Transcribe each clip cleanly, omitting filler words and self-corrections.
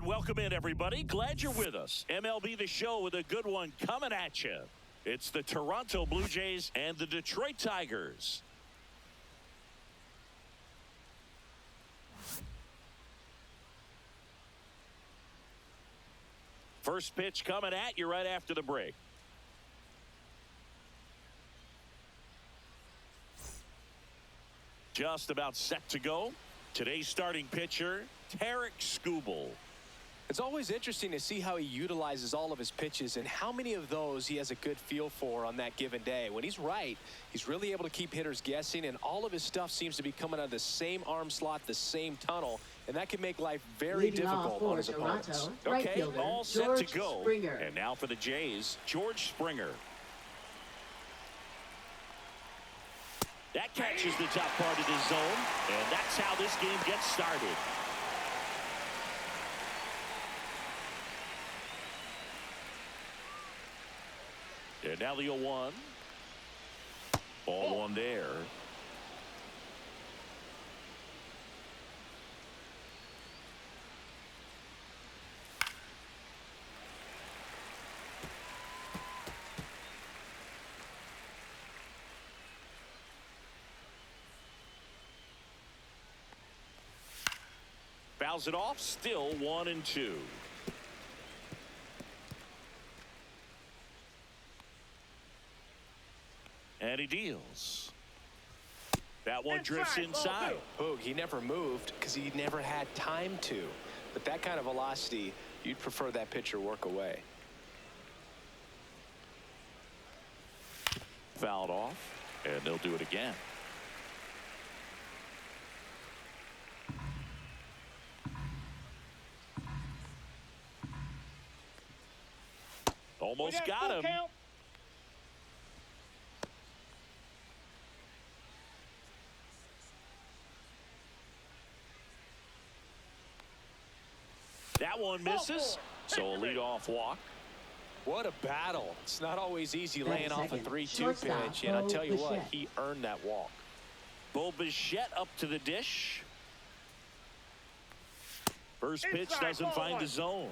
welcome in, everybody. Glad you're with us. MLB The Show with a good one coming at you. It's the Toronto Blue Jays and the Detroit Tigers. First pitch coming at you right after the break. Just about set to go. Today's starting pitcher, Tarek Skubal. It's always interesting to see how he utilizes all of his pitches and how many of those he has a good feel for on that given day. When he's right, he's really able to keep hitters guessing, and all of his stuff seems to be coming out of the same arm slot, the same tunnel, and that can make life very difficult on his opponents. Okay, all set to go. And now for the Jays, George Springer. That catches the top part of the zone, and that's how this game gets started. And now the 0-1. Ball one there. Fouls it off, still 1-2. And he deals. That one drifts inside. Boog, he never moved because he never had time to. But that kind of velocity, you'd prefer that pitcher work away. Fouled off, and they'll do it again. Almost got him. Count. That one misses, so a leadoff walk. What a battle. It's not always easy laying off a 3-2 pitch, and I'll tell you what, he earned that walk. Bo Bichette up to the dish. First pitch doesn't find the zone.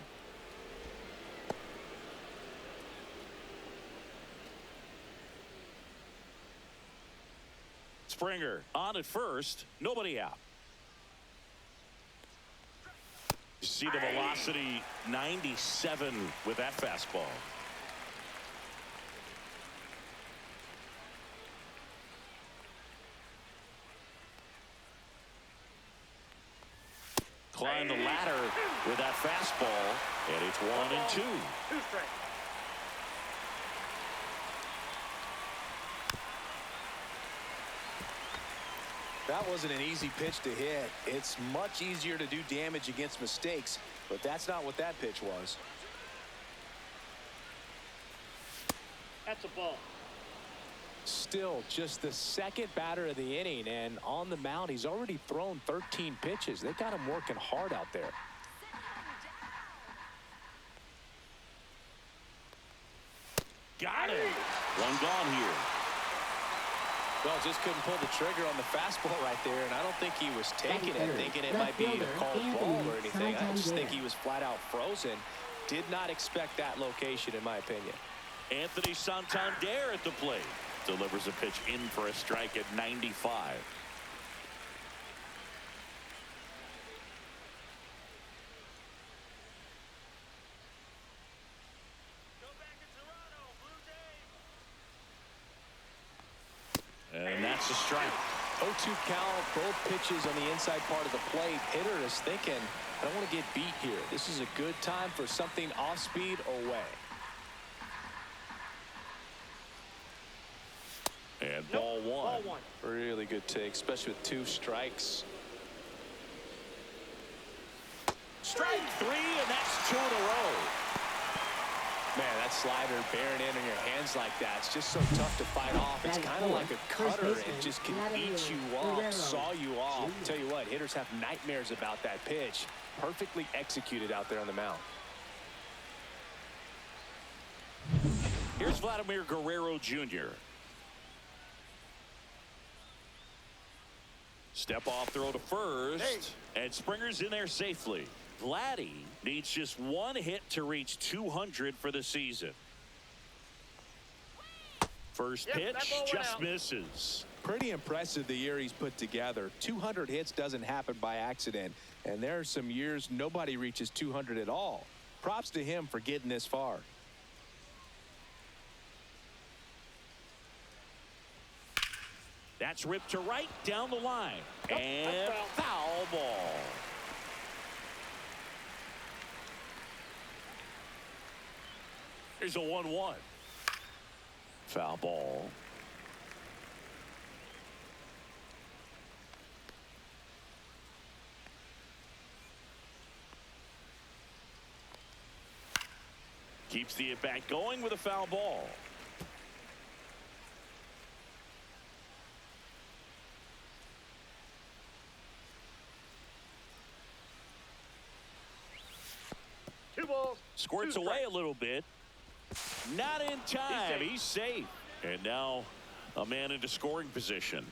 Springer on at first, nobody out. You see the velocity, 97 with that fastball. Climb the ladder with that fastball, and it's 1-2. That wasn't an easy pitch to hit. It's much easier to do damage against mistakes, but that's not what that pitch was. That's a ball. Still just the second batter of the inning, and on the mound, he's already thrown 13 pitches. They got him working hard out there. Got it. One gone here. Well, just couldn't pull the trigger on the fastball right there, and I don't think he was taking it, thinking it might be a called ball or anything. I just think he was flat out frozen. Did not expect that location, in my opinion. Anthony Santander at the plate. Delivers a pitch in for a strike at 95. And that's a strike. 0-2 count, both pitches on the inside part of the plate. Hitter is thinking, I don't want to get beat here. This is a good time for something off speed away. And ball one. Really good take, especially with 2 strikes. Strike 3, and that's 2 in a row. Man, that slider bearing in on your hands like that, it's just so tough to fight off. It's kind of like a cutter. It just can eat you off, saw you off. Tell you what, hitters have nightmares about that pitch. Perfectly executed out there on the mound. Here's Vladimir Guerrero Jr. Step off throw to first, and Springer's in there safely. Vladdy needs just one hit to reach 200 for the season. First pitch just misses. Pretty impressive the year he's put together. 200 hits doesn't happen by accident, and there are some years nobody reaches 200 at all. Props to him for getting this far. That's ripped to right down the line. And foul ball. Here's a 1-1. Foul ball. Keeps the at-bat going with a foul ball. Two balls. Squirts away a little bit. Not in time. He's safe. And now a man into scoring position.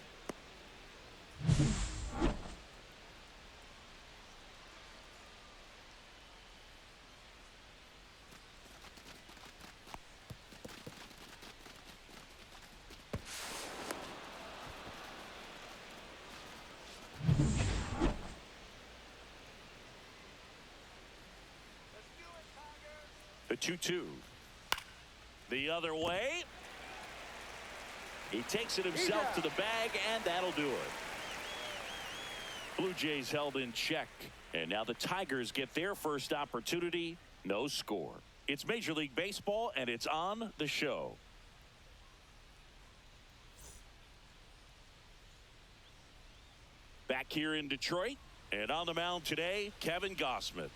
The 2-2. The other way. He takes it himself to the bag, and that'll do it. Blue Jays held in check, and now the Tigers get their first opportunity. No score. It's Major League Baseball, and it's on the show. Back here in Detroit, and on the mound today, Kevin Gausman.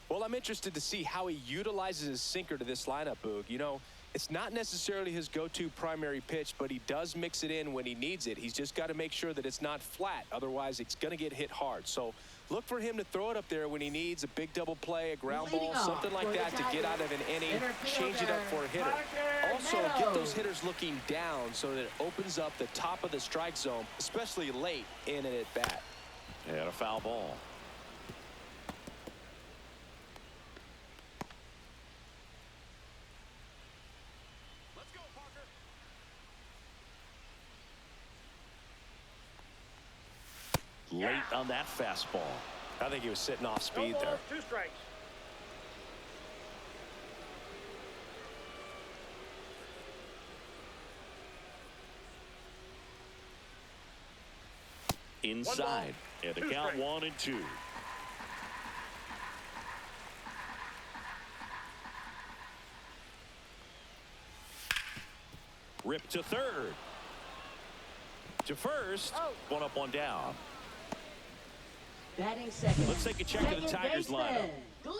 Well, I'm interested to see how he utilizes his sinker to this lineup, Boog. You know, it's not necessarily his go-to primary pitch, but he does mix it in when he needs it. He's just got to make sure that it's not flat. Otherwise, it's going to get hit hard. So look for him to throw it up there when he needs a big double play, a ground ball, something like that to get out of an inning, change it up for a hitter. Also, get those hitters looking down so that it opens up the top of the strike zone, especially late in an at-bat. And a foul ball. Late on that fastball. I think he was sitting off speed there. 2 strikes. Inside. And the count 1-2. Rip to third. To first. One up, one down. Batting second. Let's take a check of the Tigers lineup.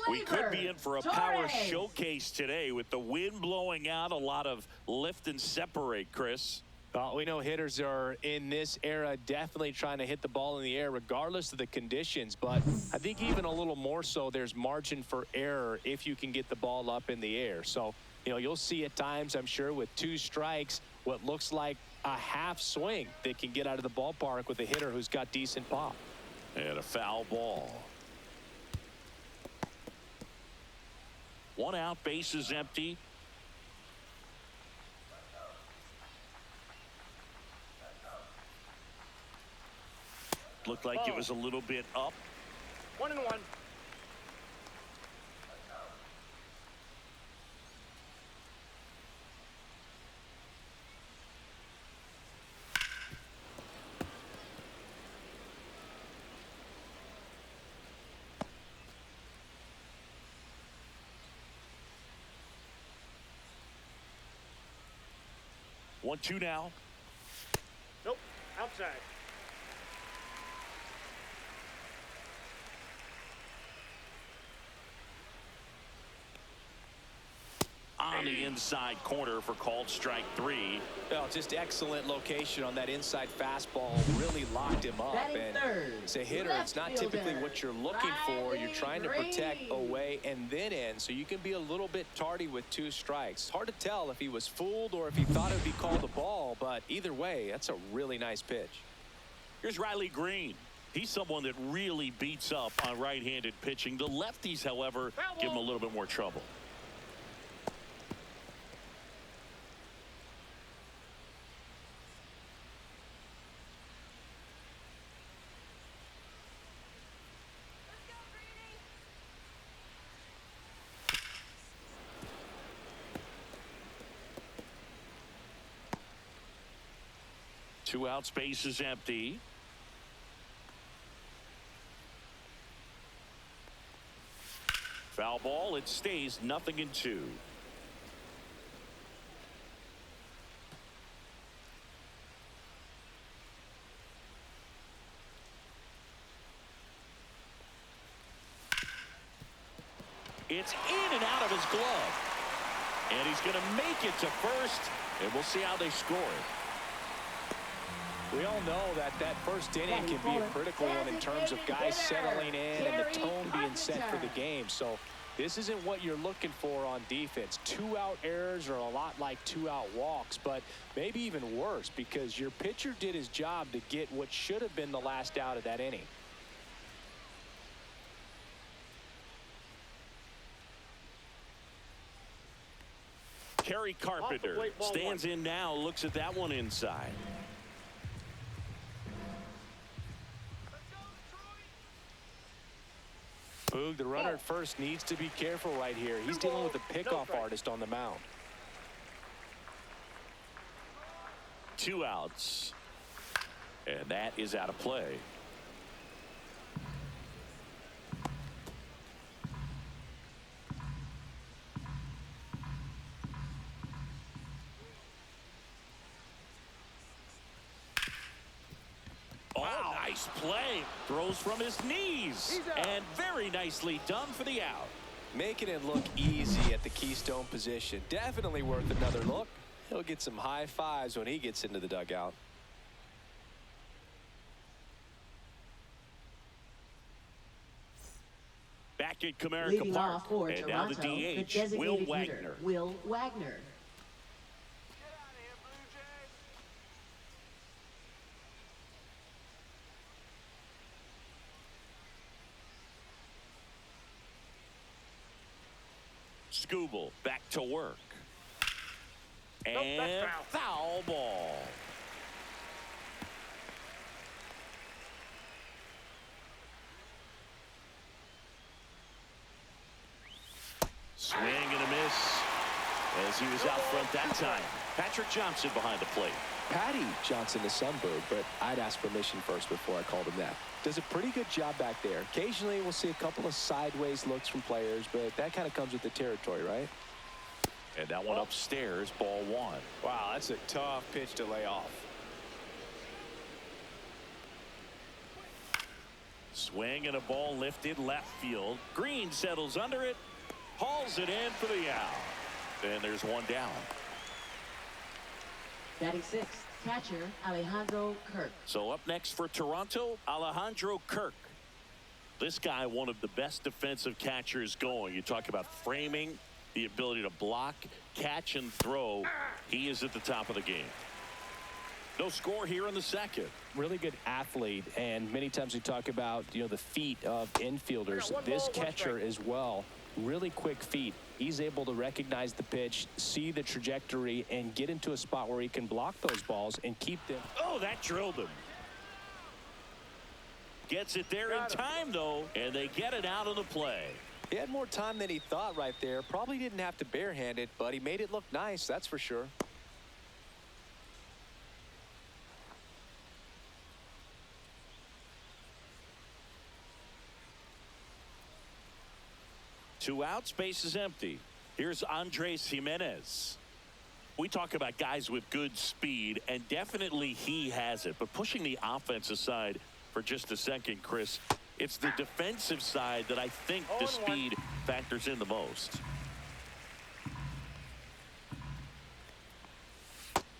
We could be in for a power showcase today with the wind blowing out, a lot of lift and separate, Chris. Well, we know hitters are in this era definitely trying to hit the ball in the air regardless of the conditions, but I think even a little more so there's margin for error if you can get the ball up in the air. So, you know, you'll see at times, I'm sure, with 2 strikes, what looks like a half swing that can get out of the ballpark with a hitter who's got decent pop. And a foul ball. 1 out, bases empty. Looked like it was a little bit up. 1-1. One, two now. Nope. Outside. On the inside corner for called strike 3. Well, just excellent location on that inside fastball. Really locked him up. And as a hitter, it's not typically what you're looking for. You're trying to protect away and then in, so you can be a little bit tardy with 2 strikes. Hard to tell if he was fooled or if he thought it would be called a ball, but either way, that's a really nice pitch. Here's Riley Green. He's someone that really beats up on right-handed pitching. The lefties, however, give him a little bit more trouble. Two out, space is empty. Foul ball. It stays 0-2. It's in and out of his glove. And he's going to make it to first. And we'll see how they score it. We all know that first inning can be a critical one in terms of guys settling in and the tone being set for the game. So this isn't what you're looking for on defense. 2-out errors are a lot like 2-out walks, but maybe even worse because your pitcher did his job to get what should have been the last out of that inning. Kerry Carpenter stands in now, looks at that one inside. Boog, the runner at first needs to be careful right here. He's dealing with a pickoff artist on the mound. 2 outs. And that is out of play. Oh, nice play. Throws from his knees. And very nicely done for the out. Making it look easy at the keystone position. Definitely worth another look. He'll get some high fives when he gets into the dugout. Back at Comerica Park. And now the DH, Will Wagner. Will Wagner. Scooble back to work. And foul ball. Swing and a miss as he was out front that time. Patrick Johnson behind the plate. Patty Johnson is Sunbird, but I'd ask permission first before I called him that. Does a pretty good job back there. Occasionally we'll see a couple of sideways looks from players, but that kind of comes with the territory, right? And that one upstairs, ball 1. Wow, that's a tough pitch to lay off. Swing and a ball lifted left field. Green settles under it, hauls it in for the out. And there's one down. 36th, catcher Alejandro Kirk. So up next for Toronto, Alejandro Kirk. This guy, one of the best defensive catchers going. You talk about framing, the ability to block, catch, and throw. He is at the top of the game. No score here in the second. Really good athlete, and many times we talk about, the feet of infielders. This catcher as well, really quick feet. He's able to recognize the pitch, see the trajectory, and get into a spot where he can block those balls and keep them. Oh, that drilled him. Gets it there in time, though, and they get it out of the play. He had more time than he thought right there. Probably didn't have to barehand it, but he made it look nice, that's for sure. Two outs, base is empty. Here's Andres Jimenez. We talk about guys with good speed, and definitely he has it. But pushing the offense aside for just a second, Chris, it's the defensive side that I think the speed factors in the most.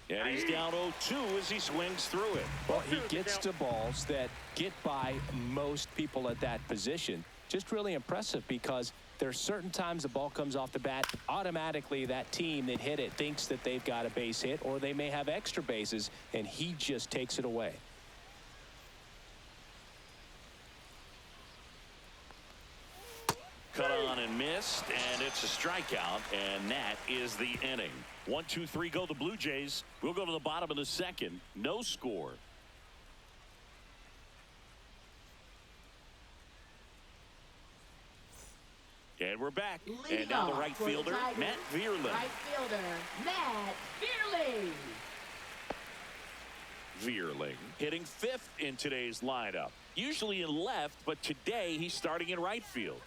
And he's down 0-2 as he swings through it. Well, he gets to balls that get by most people at that position. Just really impressive because there's certain times the ball comes off the bat, automatically that team that hit it thinks that they've got a base hit, or they may have extra bases, and he just takes it away. missed, and it's a strikeout, and that is the inning. 1, 2, 3 go the Blue Jays. We'll go to the bottom of the second. No score. And we're back. And now the right fielder, Matt Vierling. Right fielder, Matt Vierling. Vierling hitting 5th in today's lineup. Usually in left, but today he's starting in right field.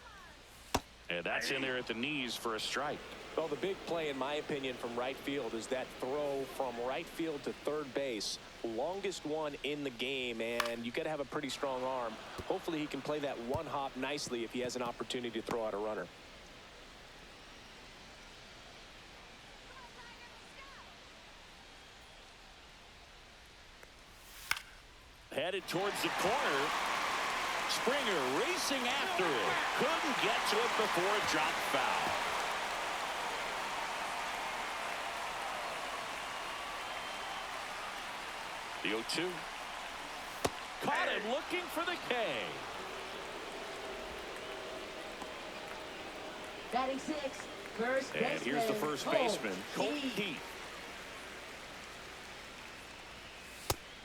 And that's in there at the knees for a strike. Well, the big play, in my opinion, from right field is that throw from right field to third base. Longest one in the game, and you got to have a pretty strong arm. Hopefully he can play that one hop nicely if he has an opportunity to throw out a runner. Headed towards the corner. Springer racing after it. Couldn't get to it before it dropped foul. The 0-2. Caught him looking for the K. Batting 6, first baseman. And here's the first baseman, Colton Heath.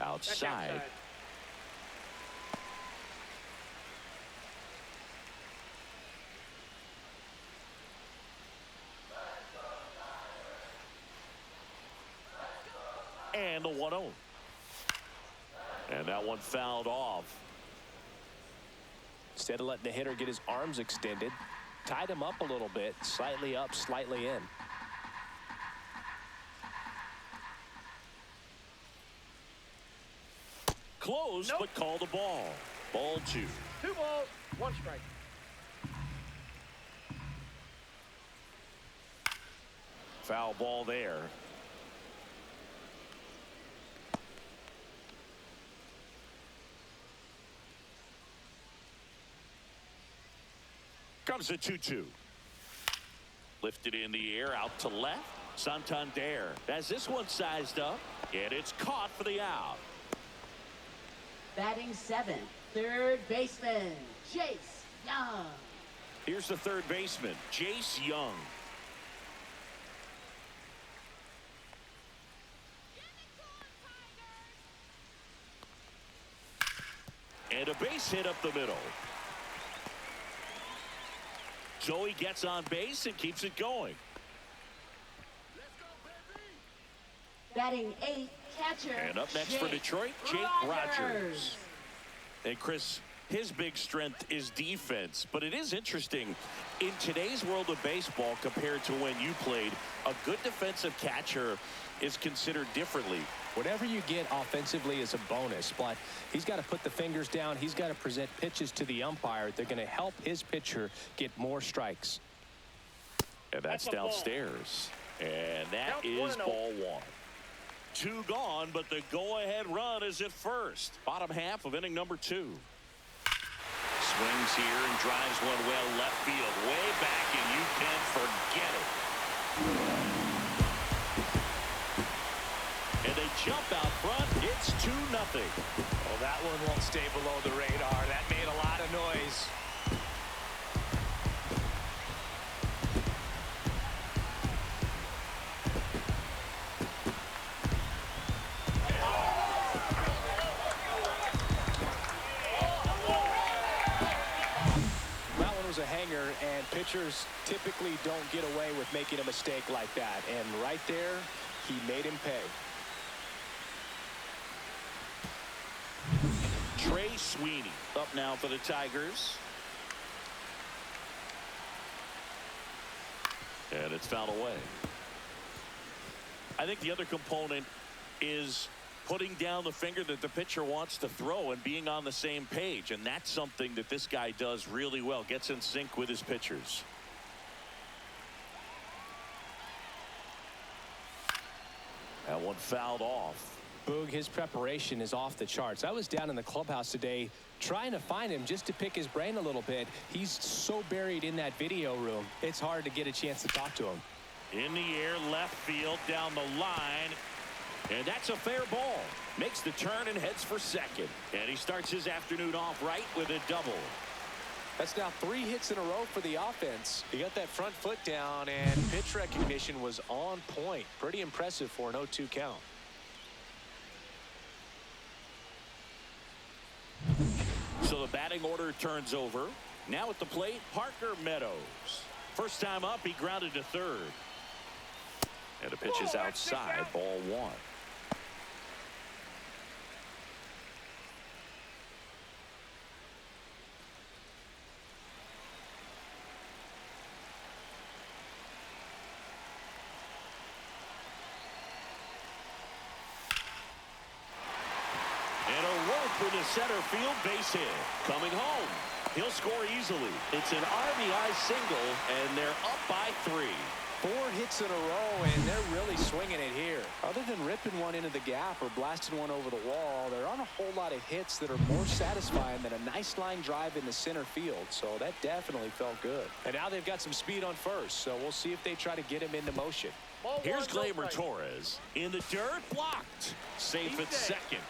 Outside. And the 1-0. And that one fouled off. Instead of letting the hitter get his arms extended, tied him up a little bit, slightly up, slightly in. Close, Nope. but called a ball. Ball 2. 2 balls, 1 strike. Foul ball there. Comes the 2-2. Lifted in the air out to left. Santander has this one sized up, and it's caught for the out. Batting 7, third baseman, Chase Young. Here's the third baseman, Jace Young. And a base hit up the middle. Joey gets on base and keeps it going. Batting 8, catcher. And up next for Detroit, Jake Rogers. And Chris, his big strength is defense, but it is interesting in today's world of baseball compared to when you played. A good defensive catcher is considered differently. Whatever you get offensively is a bonus, but he's got to put the fingers down. He's got to present pitches to the umpire. They're going to help his pitcher get more strikes. And that's downstairs. And that Count is 1-0. ball 1. 2 gone, but the go-ahead run is at first. Bottom half of inning number 2. Swings here and drives one well left field. Way back, and you can forget it. And they jump out front. It's 2-0. Well, that one won't stay below the radar. That made a lot of noise. That one was a hanger, and pitchers typically don't get away with making a mistake like that. And right there, he made him pay. Trey Sweeney up now for the Tigers. And it's fouled away. I think the other component is putting down the finger that the pitcher wants to throw and being on the same page. And that's something that this guy does really well. Gets in sync with his pitchers. That one fouled off. Boog, his preparation is off the charts. I was down in the clubhouse today trying to find him just to pick his brain a little bit. He's so buried in that video room, it's hard to get a chance to talk to him. In the air, left field, down the line. And that's a fair ball. Makes the turn and heads for second. And he starts his afternoon off right with a double. That's now 3 hits in a row for the offense. He got that front foot down, and pitch recognition was on point. Pretty impressive for an 0-2 count. So the batting order turns over. Now at the plate, Parker Meadows. First time up, he grounded to third. And the pitch is outside, ball 1. To center field, base hit. Coming home. He'll score easily. It's an RBI single, and they're up by 3. 4 hits in a row, and they're really swinging it here. Other than ripping one into the gap or blasting one over the wall, there aren't a whole lot of hits that are more satisfying than a nice line drive in the center field. So that definitely felt good. And now they've got some speed on first, so we'll see if they try to get him into motion. Here's Gleyber Torres in the dirt, blocked. Safe at second.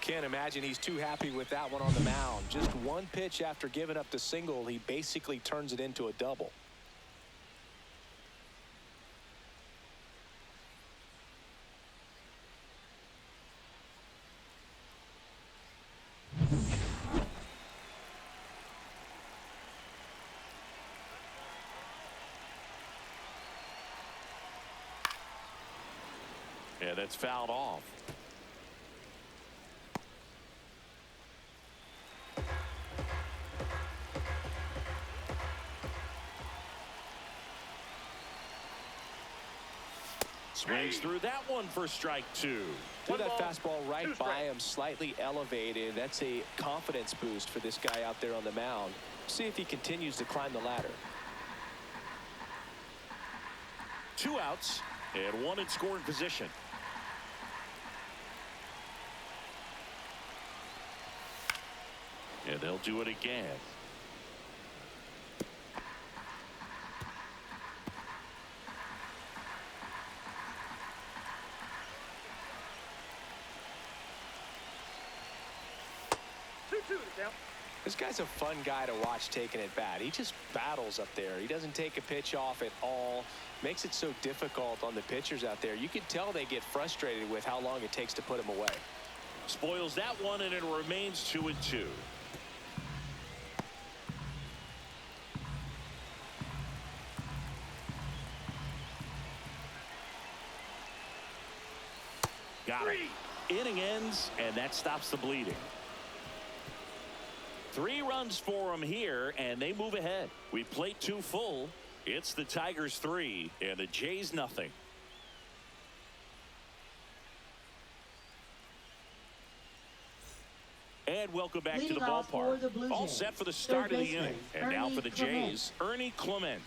Can't imagine he's too happy with that one on the mound. Just one pitch after giving up the single, he basically turns it into a double. Yeah, that's fouled off. Swings through that one for strike 2. Threw that fastball right by him, slightly elevated. That's a confidence boost for this guy out there on the mound. See if he continues to climb the ladder. 2 outs and 1 in scoring position. And they'll do it again. This guy's a fun guy to watch taking at bat. He just battles up there. He doesn't take a pitch off at all. Makes it so difficult on the pitchers out there. You can tell they get frustrated with how long it takes to put him away. Spoils that one, and it remains 2-2. Got it. Inning ends, and that stops the bleeding. 3 runs for them here, and they move ahead. We played 2 full. It's the Tigers 3 and the Jays nothing. And welcome back to the ballpark. All set for the start of the inning. And now for the Jays, Ernie Clement.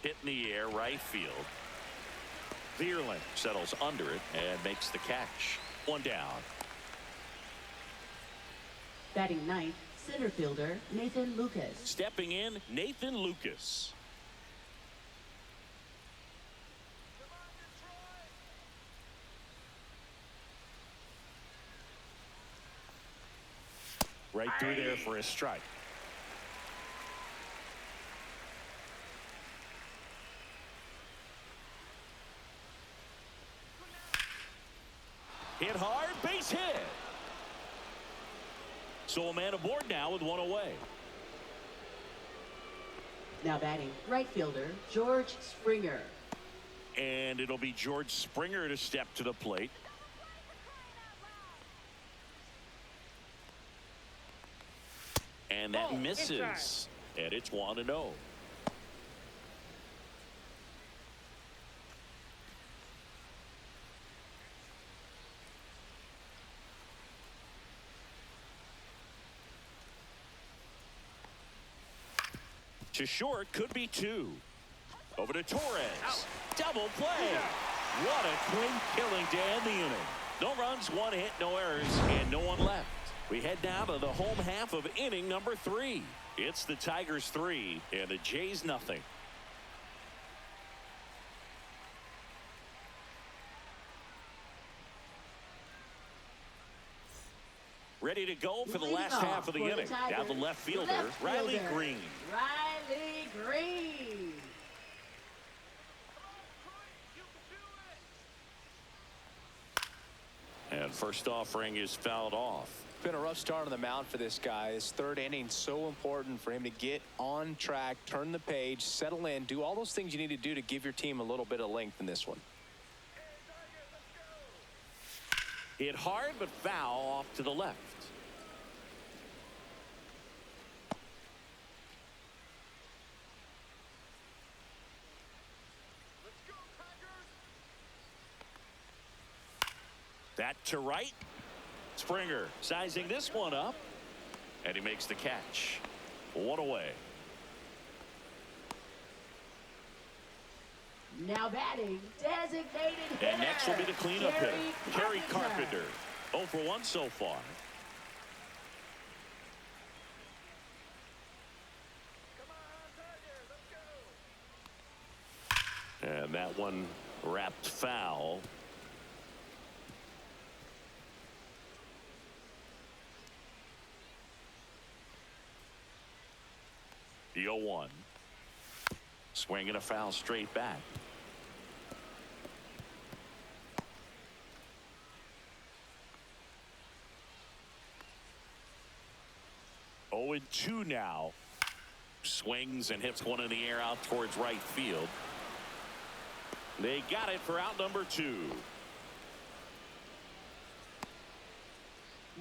Hit in the air, right field. Vierling settles under it and makes the catch. 1 down. Batting ninth, center fielder Nathan Lucas. Stepping in, Nathan Lucas. Right through there for a strike. Hit hard, base hit. So a man aboard now with 1 away. Now batting right fielder George Springer. And it'll be George Springer to step to the plate. And that misses. And it's 1-0. To short, could be 2. Over to Torres. Double play. What a clean killing to end the inning. No runs, 1 hit, no errors, and no one left. We head down to the home half of inning number 3. It's the Tigers 3 and the Jays nothing. Ready to go for the Leading last off half of the for inning. Now the left fielder, Riley Green. Riley Green. And first offering is fouled off. Been a rough start on the mound for this guy. His third inning so important for him to get on track, turn the page, settle in, do all those things you need to do to give your team a little bit of length in this one. Hit hard but foul off to the left. That to right. Springer sizing this one up, and he makes the catch. One away. Now batting, designated hitter. And next will be the cleanup hitter, Kerry Carpenter. Carpenter. 0 for 1 so far. And that one wrapped foul. The 0-1. Swinging a foul straight back. Oh, and 2 now. Swings and hits one in the air out towards right field. They got it for out number 2.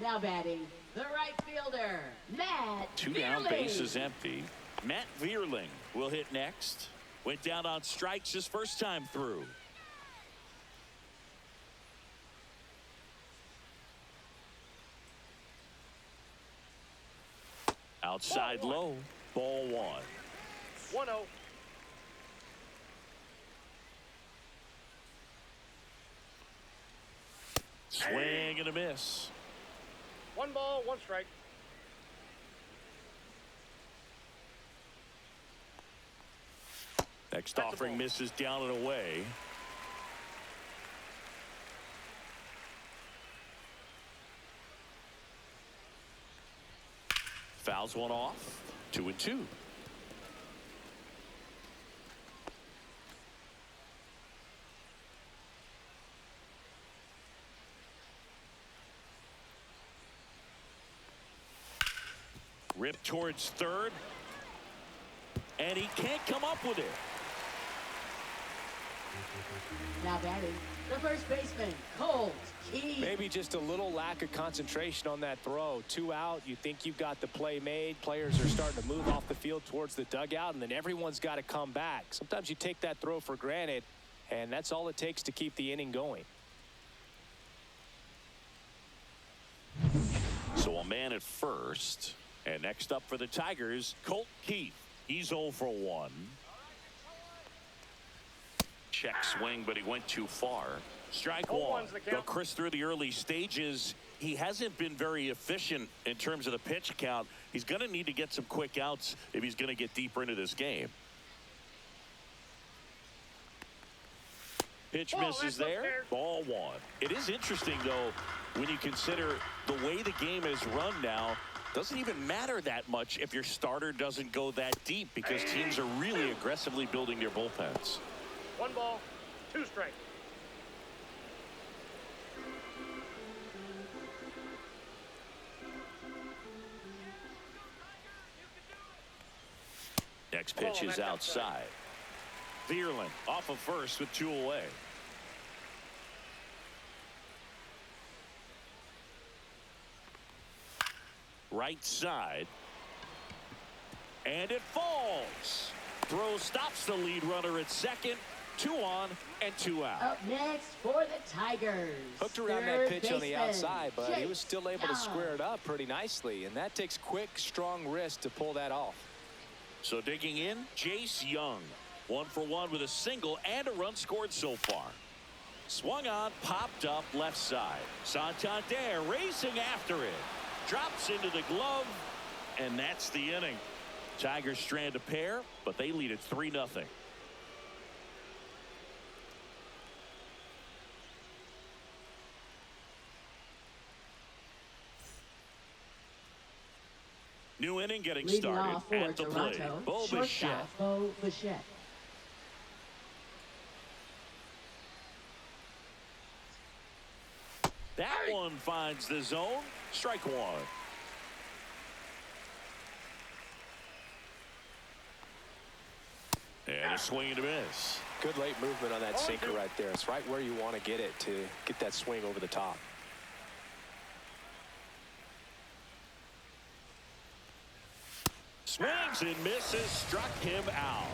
Now batting, the right fielder, Matt 2 down, Vierling. bases empty. Matt Vierling will hit next. Went down on strikes his first time through. Outside low, ball 1. 1-0. Swing and a miss. 1 ball, 1 strike. Next That's a offering ball. misses down and away. Fouls one off. 2-2. Ripped towards third. And he can't come up with it. Now batting, the first baseman, Colt Keith. Maybe just a little lack of concentration on that throw. 2 out. You think you've got the play made. Players are starting to move off the field towards the dugout, and then everyone's got to come back. Sometimes you take that throw for granted, and that's all it takes to keep the inning going. So a man at first. And next up for the Tigers, Colt Keith. He's 0 for 1. Check swing, but he went too far. Strike 1. Well, Chris, through the early stages, he hasn't been very efficient in terms of the pitch count. He's going to need to get some quick outs if he's going to get deeper into this game. Pitch misses there. Ball 1. It is interesting, though, when you consider the way the game is run now. Doesn't even matter that much if your starter doesn't go that deep, because teams are really aggressively building their bullpens. 1 ball, 2 strikes. Next pitch is outside. Vierling off of first with 2 away. Right side. And it falls. Throw stops the lead runner at second. 2 on and 2 out. Up next for the Tigers. Hooked around third that pitch on the baseman, outside, but he was still able to Young. square it up pretty nicely, and that takes quick, strong wrist to pull that off. So digging in, Jace Young. 1 for 1 with a single and a run scored so far. Swung on, popped up left side. Santander racing after it. Drops into the glove, and that's the inning. Tigers strand a pair, but they lead at 3-0. New inning getting Leading started off for at the plate. Toronto, Bo Bichette. shortstop Bo Bichette. That one finds the zone. Strike one. And a swing and a miss. Good late movement on that sinker right there. It's right where you want to get it to get that swing over the top. Swings and misses. Struck him out.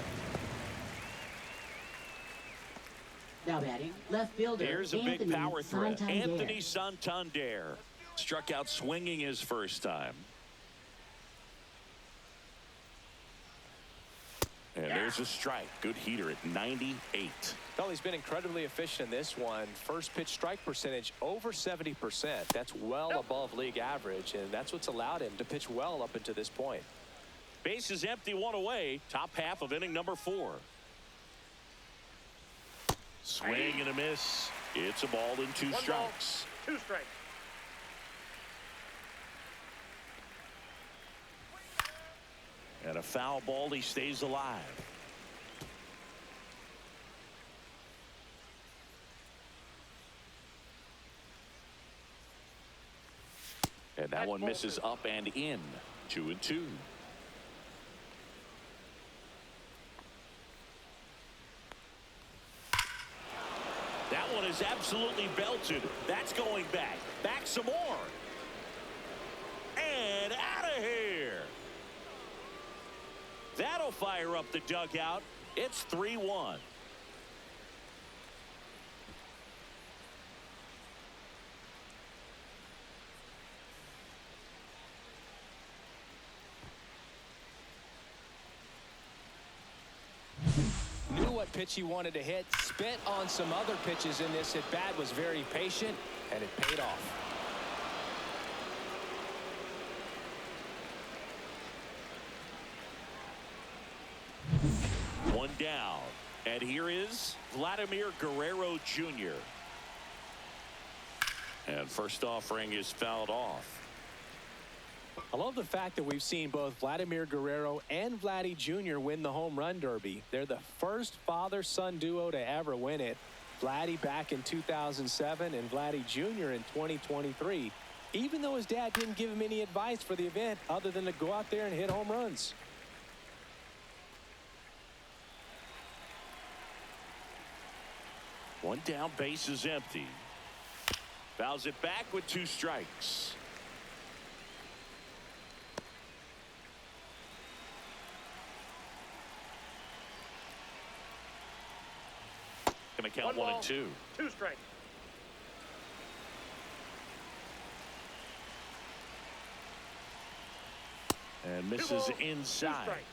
Now batting, left fielder Here's a Anthony big power threat. Santander. Anthony Santander struck out swinging his first time. And there's a strike. Good heater at 98. Well, he's been incredibly efficient in this one. First pitch strike percentage over 70%. That's well above league average, and that's what's allowed him to pitch well up until this point. Base is empty, one away. Top half of inning number 4. Swing and a miss. It's a ball and 2 strikes. 2 strikes. And a foul ball. He stays alive. And that one misses up and in. 2-2. That one is absolutely belted. That's going back. Back some more. And out of here. That'll fire up the dugout. It's 3-1. Knew what pitch he wanted to hit. Spent on some other pitches in this at bat. Was very patient, and it paid off. One down. And here is Vladimir Guerrero Jr. And first offering is fouled off. I love the fact that we've seen both Vladimir Guerrero and Vladdy Jr. win the home run derby. They're the first father-son duo to ever win it. Vladdy back in 2007 and Vladdy Jr. in 2023. Even though his dad didn't give him any advice for the event other than to go out there and hit home runs. One down, base is empty. Fouls it back with 2 strikes. Gonna count 1 and 2. 2 strikes. And misses 2 inside. strikes.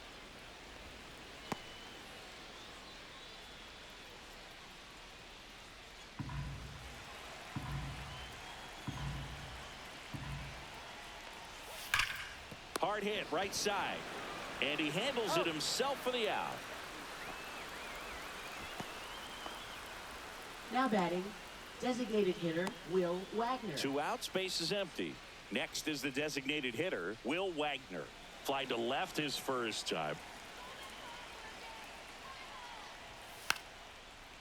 Hard hit right side. And he handles it himself for the out. Now batting, designated hitter Will Wagner. 2 outs, base is empty. Next is the designated hitter, Will Wagner. Fly to left his first time.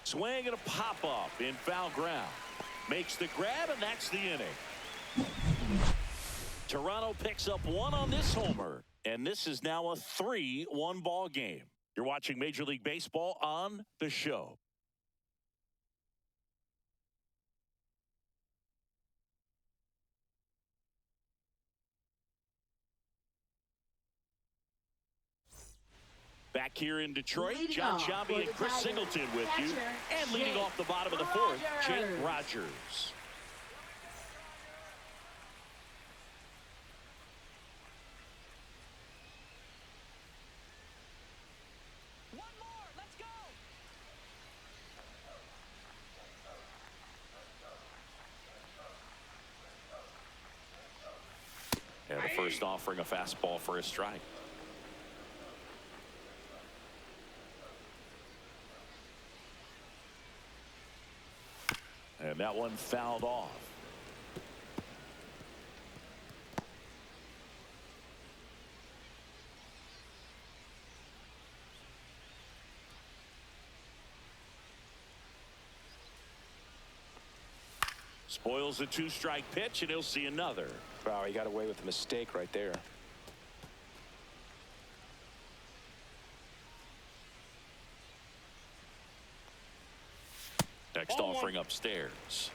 Swing and a pop-up in foul ground. Makes the grab, and that's the inning. Toronto picks up 1 on this homer, and this is now a 3-1 ball game. You're watching Major League Baseball on The Show. Back here in Detroit, Leading John off Sciambi for and the Chris Tigers, Singleton with you. catcher, And leading Jake off the bottom of the 4th, Jake Rogers. Rogers. One more, let's go. And the first offering a fastball for a strike. And that one fouled off. Spoils the 2-strike pitch, and he'll see another. Wow, he got away with a mistake right there. Next offering upstairs.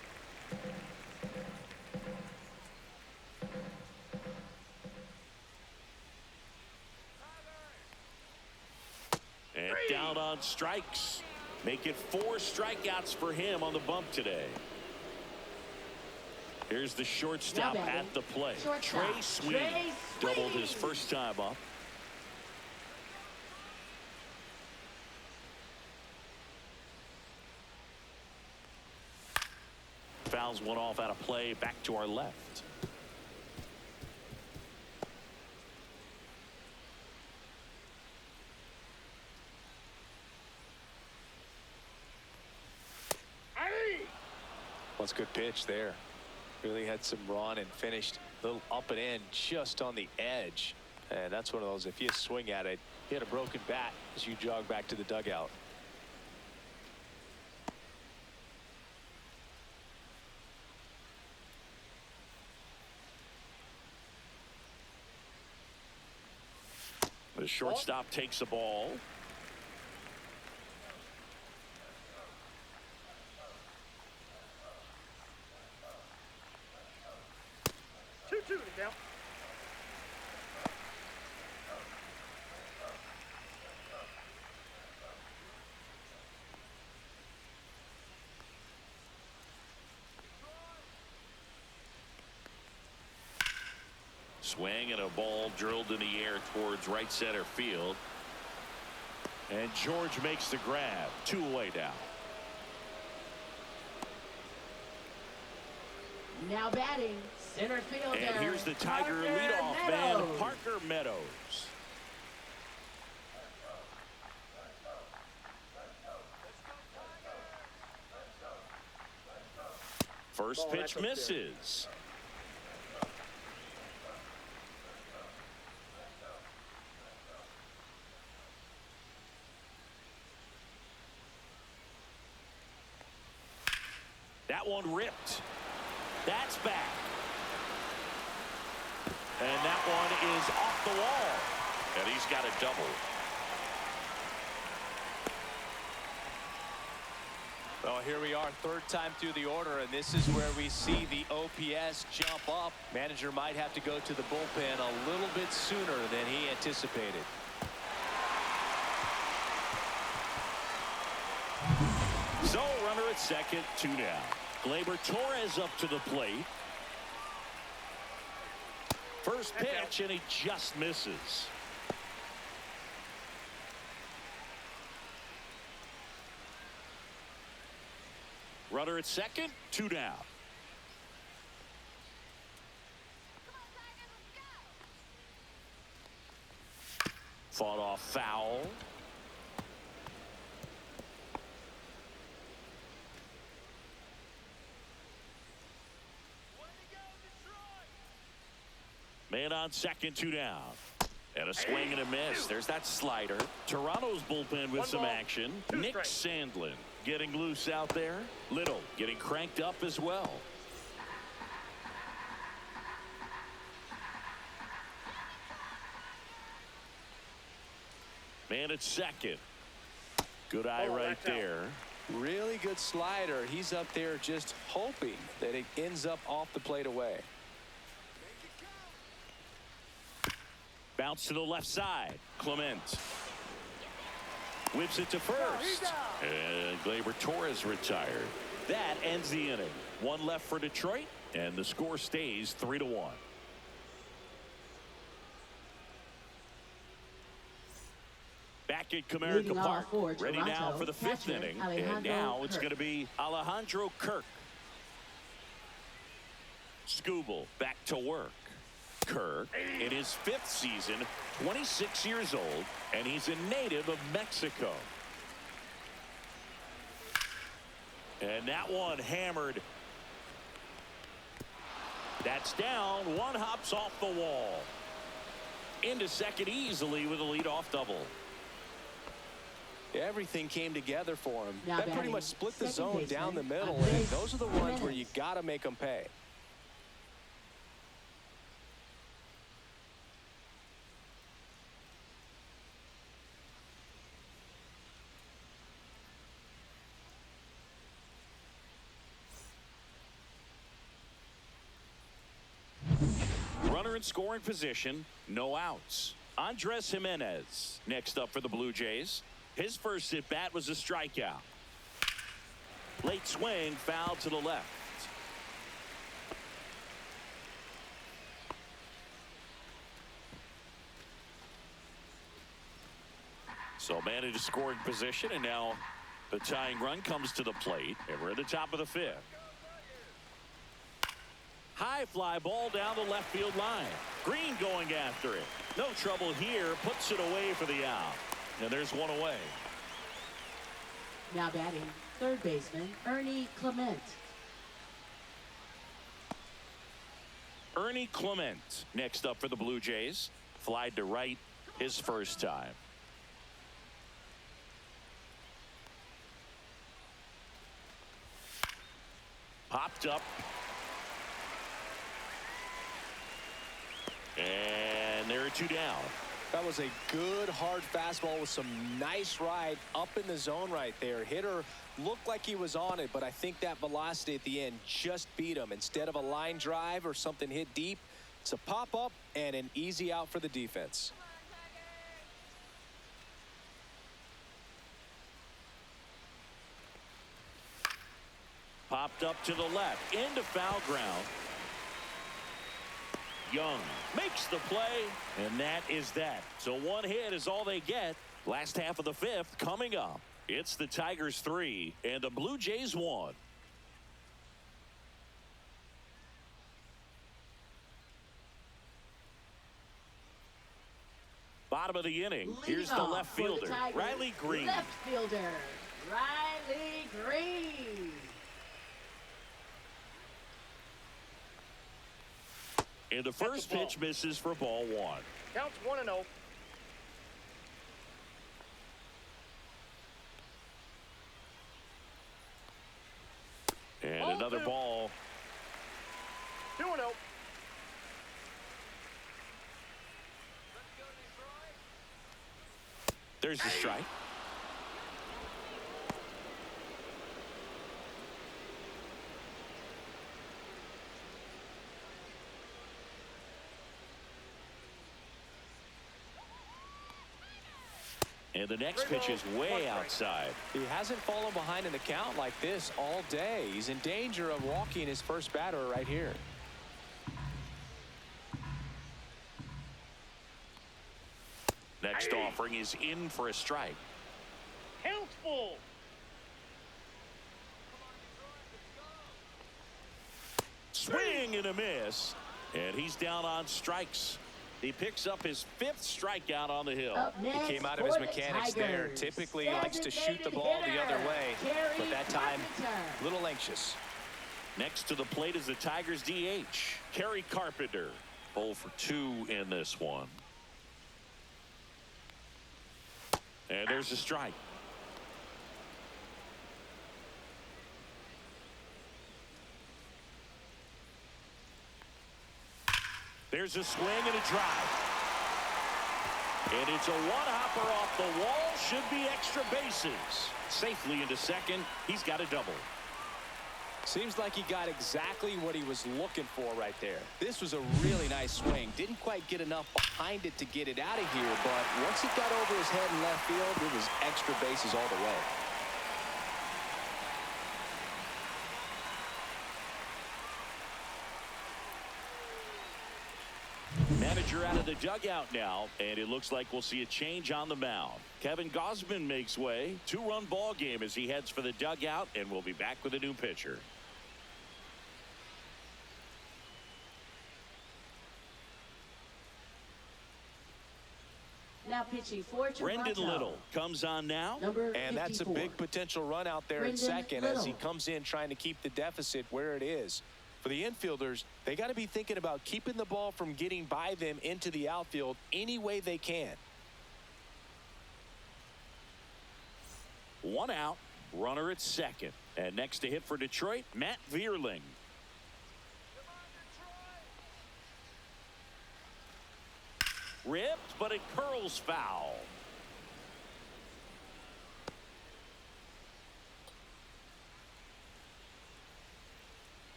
And down on strikes. Make it 4 strikeouts for him on the bump today. Here's the shortstop at the plate. Trey Sweeney doubled his first time up. Fouls one off out of play, back to our left. What's a good pitch there. Really had some run and finished a little up and in just on the edge. And that's one of those, if you swing at it, you hit a broken bat as you jog back to the dugout. The shortstop takes the ball. Two down. Swing and a ball drilled in the air towards right center field. And George makes the grab. 2 away now. Now batting, center fielder. And here's the Tiger leadoff man, Parker Meadows. First pitch misses. That one ripped. That's back. And that one is off the wall. And he's got a double. Well, here we are, 3rd time through the order, and this is where we see the OPS jump up. Manager might have to go to the bullpen a little bit sooner than he anticipated. So, runner at second, 2 down. Gleyber Torres up to the plate. First pitch, and he just misses. Runner at second, 2 down. Fought off foul. Man on second, 2 down. And a swing and a miss. There's that slider. Toronto's bullpen with some action. Nick Sandlin getting loose out there. Little getting cranked up as well. Man at second. Good eye right there. Really good slider. He's up there just hoping that it ends up off the plate away. Bounce to the left side. Clement whips it to first. And Gleyber Torres retired. That ends the inning. 1 left for Detroit, and the score stays 3-1. Back at Comerica Park, ready now for the 5th inning. And now it's going to be Alejandro Kirk. Skubal back to work. Kirk in his 5th season, 26 years old, and he's a native of Mexico. And that one hammered. That's down. 1 hops off the wall. Into second easily with a leadoff double. Everything came together for him. Now That pretty batting, much split the second zone baseman, down the middle, on and base, those are the ones where you Jimenez. got to make them pay. Runner in scoring position, no outs. Andres Jimenez next up for the Blue Jays. His first at bat was a strikeout. Late swing, foul to the left. So man in a scoring position, and now the tying run comes to the plate, and we're at the top of the fifth. High fly ball down the left field line. Green going after it. No trouble here. Puts it away for the out. And there's one away. Now batting, third baseman, Ernie Clement. Ernie Clement next up for the Blue Jays. Flied to right his first time. Popped up. And there are two down. That was a good hard fastball with some nice ride up in the zone right there. Hitter looked like he was on it, but I think that velocity at the end just beat him. Instead of a line drive or something hit deep, it's a pop up and an easy out for the defense. Popped up to the left into foul ground. Young makes the play, and that is that. So one hit is all they get. Last half of the fifth coming up. It's the Tigers 3 and the Blue Jays 1. Bottom of the inning. Here's the left fielder, Riley Green. Left fielder, Riley Green. And the first pitch misses for ball one. Counts 1-0. And another ball. 2-0. There's the strike. And the next pitch is way outside. He hasn't fallen behind in the count like this all day. He's in danger of walking his first batter right here. Next offering is in for a strike. Count full. Swing and a miss. And he's down on strikes. He picks up his fifth strikeout on the hill. Up next, He came out of his for the mechanics there. Tigers, Typically he likes to shoot the ball the other way, but that time a little anxious. Next to the plate is the Tigers DH, Kerry Carpenter. 0 for 2 in this one. And there's a strike. There's a swing and a drive. And it's a one-hopper off the wall. Should be extra bases. Safely into second. He's got a double. Seems like he got exactly what he was looking for right there. This was a really nice swing. Didn't quite get enough behind it to get it out of here, but once it got over his head in left field, it was extra bases all the way. Manager out of the dugout now, and it looks like we'll see a change on the mound. Kevin Gausman makes way. 2-run ball game as he heads for the dugout, and we'll be back with a new pitcher. Now pitching for Toronto. Brendan Little comes on now. Number And that's a 54. big potential run out there at Brendan second as he Little. comes in trying to keep the deficit where it is. For the infielders, they got to be thinking about keeping the ball from getting by them into the outfield any way they can. One out, runner at second. And next to hit for Detroit, Matt Vierling. Ripped, but it curls foul.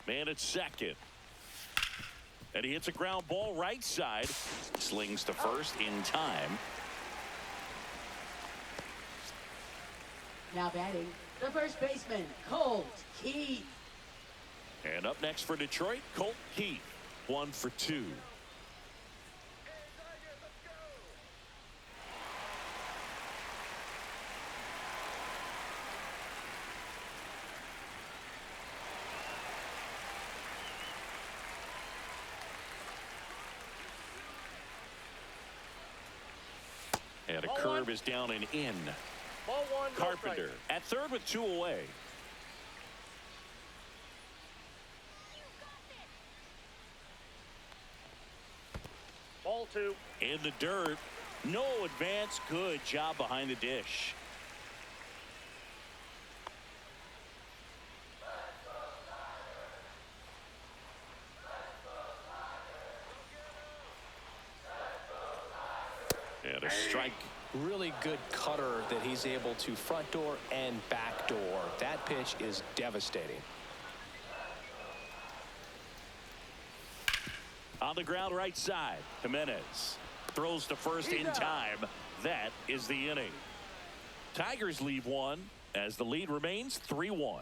Man at second. And he hits a ground ball right side. Slings to first in time. Now batting, the first baseman, Colt Keith. And up next for Detroit, Colt Keith. 1 for 2. And a curve is down and in. Ball one, no Carpenter strike. at third with 2 away. Ball two. In the dirt. No advance. Good job behind the dish. And a strike. Really good cutter that he's able to front door and back door. That pitch is devastating. On the ground right side, Jimenez throws to first in time. That is the inning. Tigers leave one as the lead remains 3-1.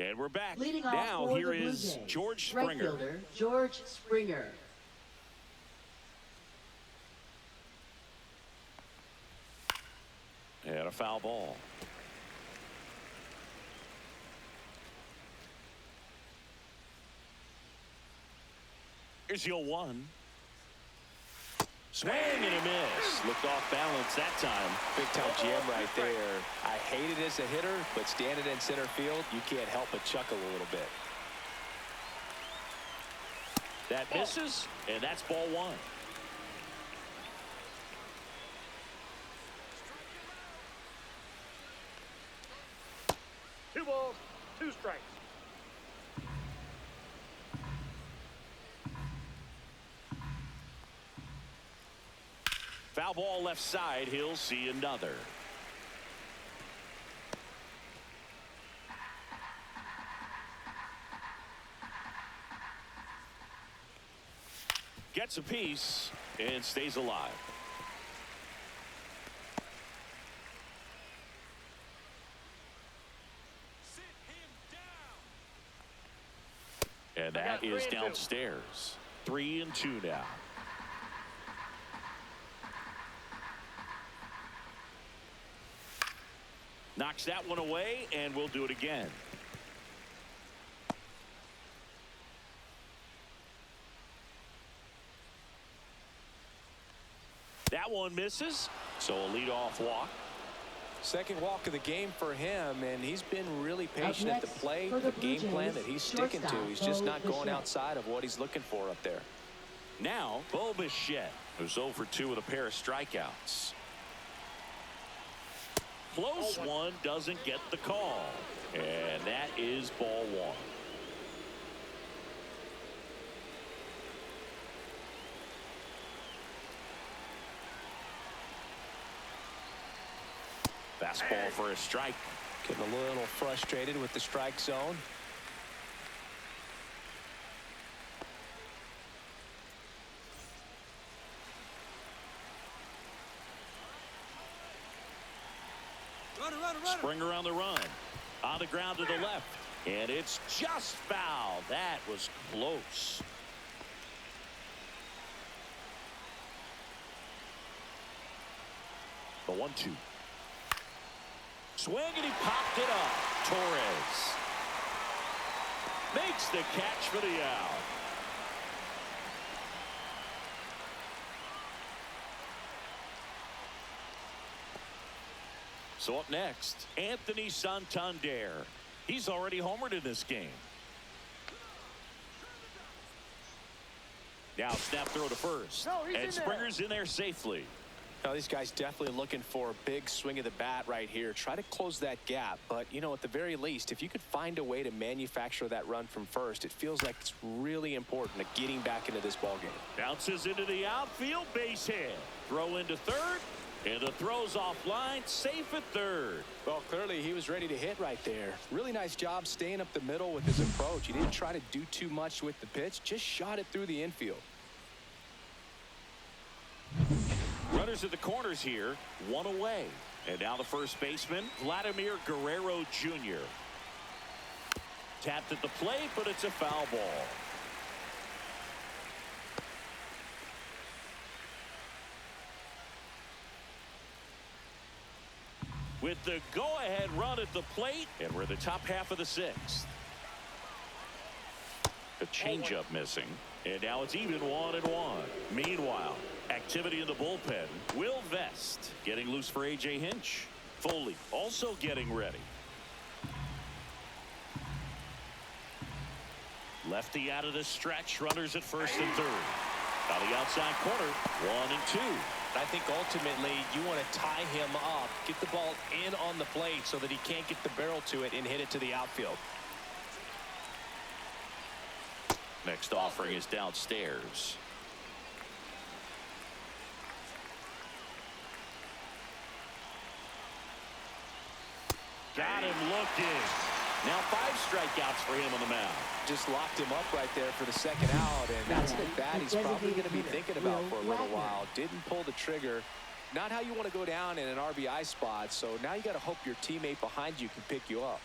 And we're back. Leading off Now for here the Blue is Jays, George right Springer. fielder George Springer. And a foul ball. Here's your 1. Swing and a miss. Looked off balance that time. Big time jam right there. I hate it as a hitter, but standing in center field, you can't help but chuckle a little bit. That misses, and that's ball 1. 2 balls, 2 strikes. Foul ball left side. He'll see another. Gets a piece and stays alive. And that is downstairs. 3-2 now. Knocks that one away, and we'll do it again. That one misses, so a leadoff walk. Second walk of the game for him, and he's been really patient at the next plate. for the The Blue game plan Jays, that he's sticking to. shortstop, He's just not Bo going Bichette. outside of what he's looking for up there. Now, Bo Bichette, who's 0 for 2 with a pair of strikeouts. Close one, doesn't get the call. And that is ball 1. Fastball for a strike. Getting a little frustrated with the strike zone. Springer on the run. On the ground to the left. And it's just foul. That was close. The 1-2. Swing and he popped it up. Torres makes the catch for the out. So up next, Anthony Santander. He's already homered in this game. Now snap throw to first. No, he's in And there. Springer's in there safely. Now, these guys definitely looking for a big swing of the bat right here. Try to close that gap. But, you know, at the very least, if you could find a way to manufacture that run from first, it feels like it's really important to getting back into this ballgame. Bounces into the outfield, base hit. Throw into third, and the throw's offline, safe at third. Well, clearly he was ready to hit right there. Really nice job staying up the middle with his approach. He didn't try to do too much with the pitch, just shot it through the infield. Runners at the corners here, one away. And now the first baseman, Vladimir Guerrero Jr. Tapped at the plate, but it's a foul ball. With the go-ahead run at the plate, and we're in the top half of the sixth. A changeup missing, and now it's even 1-1. Meanwhile, activity in the bullpen. Will Vest getting loose for A.J. Hinch. Foley also getting ready. Lefty out of the stretch. Runners at first and third. Now the outside corner. 1 and 2. I think ultimately you want to tie him up, get the ball in on the plate so that he can't get the barrel to it and hit it to the outfield. Next offering is downstairs. Got him looking. Now 5 strikeouts for him on the mound. Just locked him up right there for the second out, and that's an at-bat he's probably going to be thinking about for a little while. Didn't pull the trigger. Not how you want to go down in an RBI spot, so now you got to hope your teammate behind you can pick you up.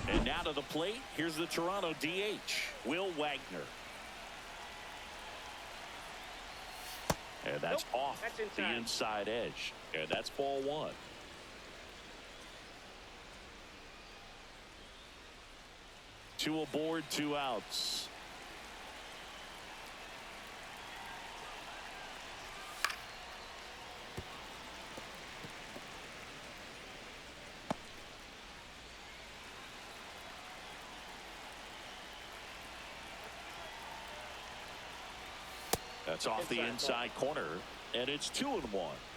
And now to the plate, here's the Toronto DH, Will Wagner. And that's off That's the inside edge. And that's ball 1. Two aboard, 2 outs. That's off the inside corner, and it's 2-1.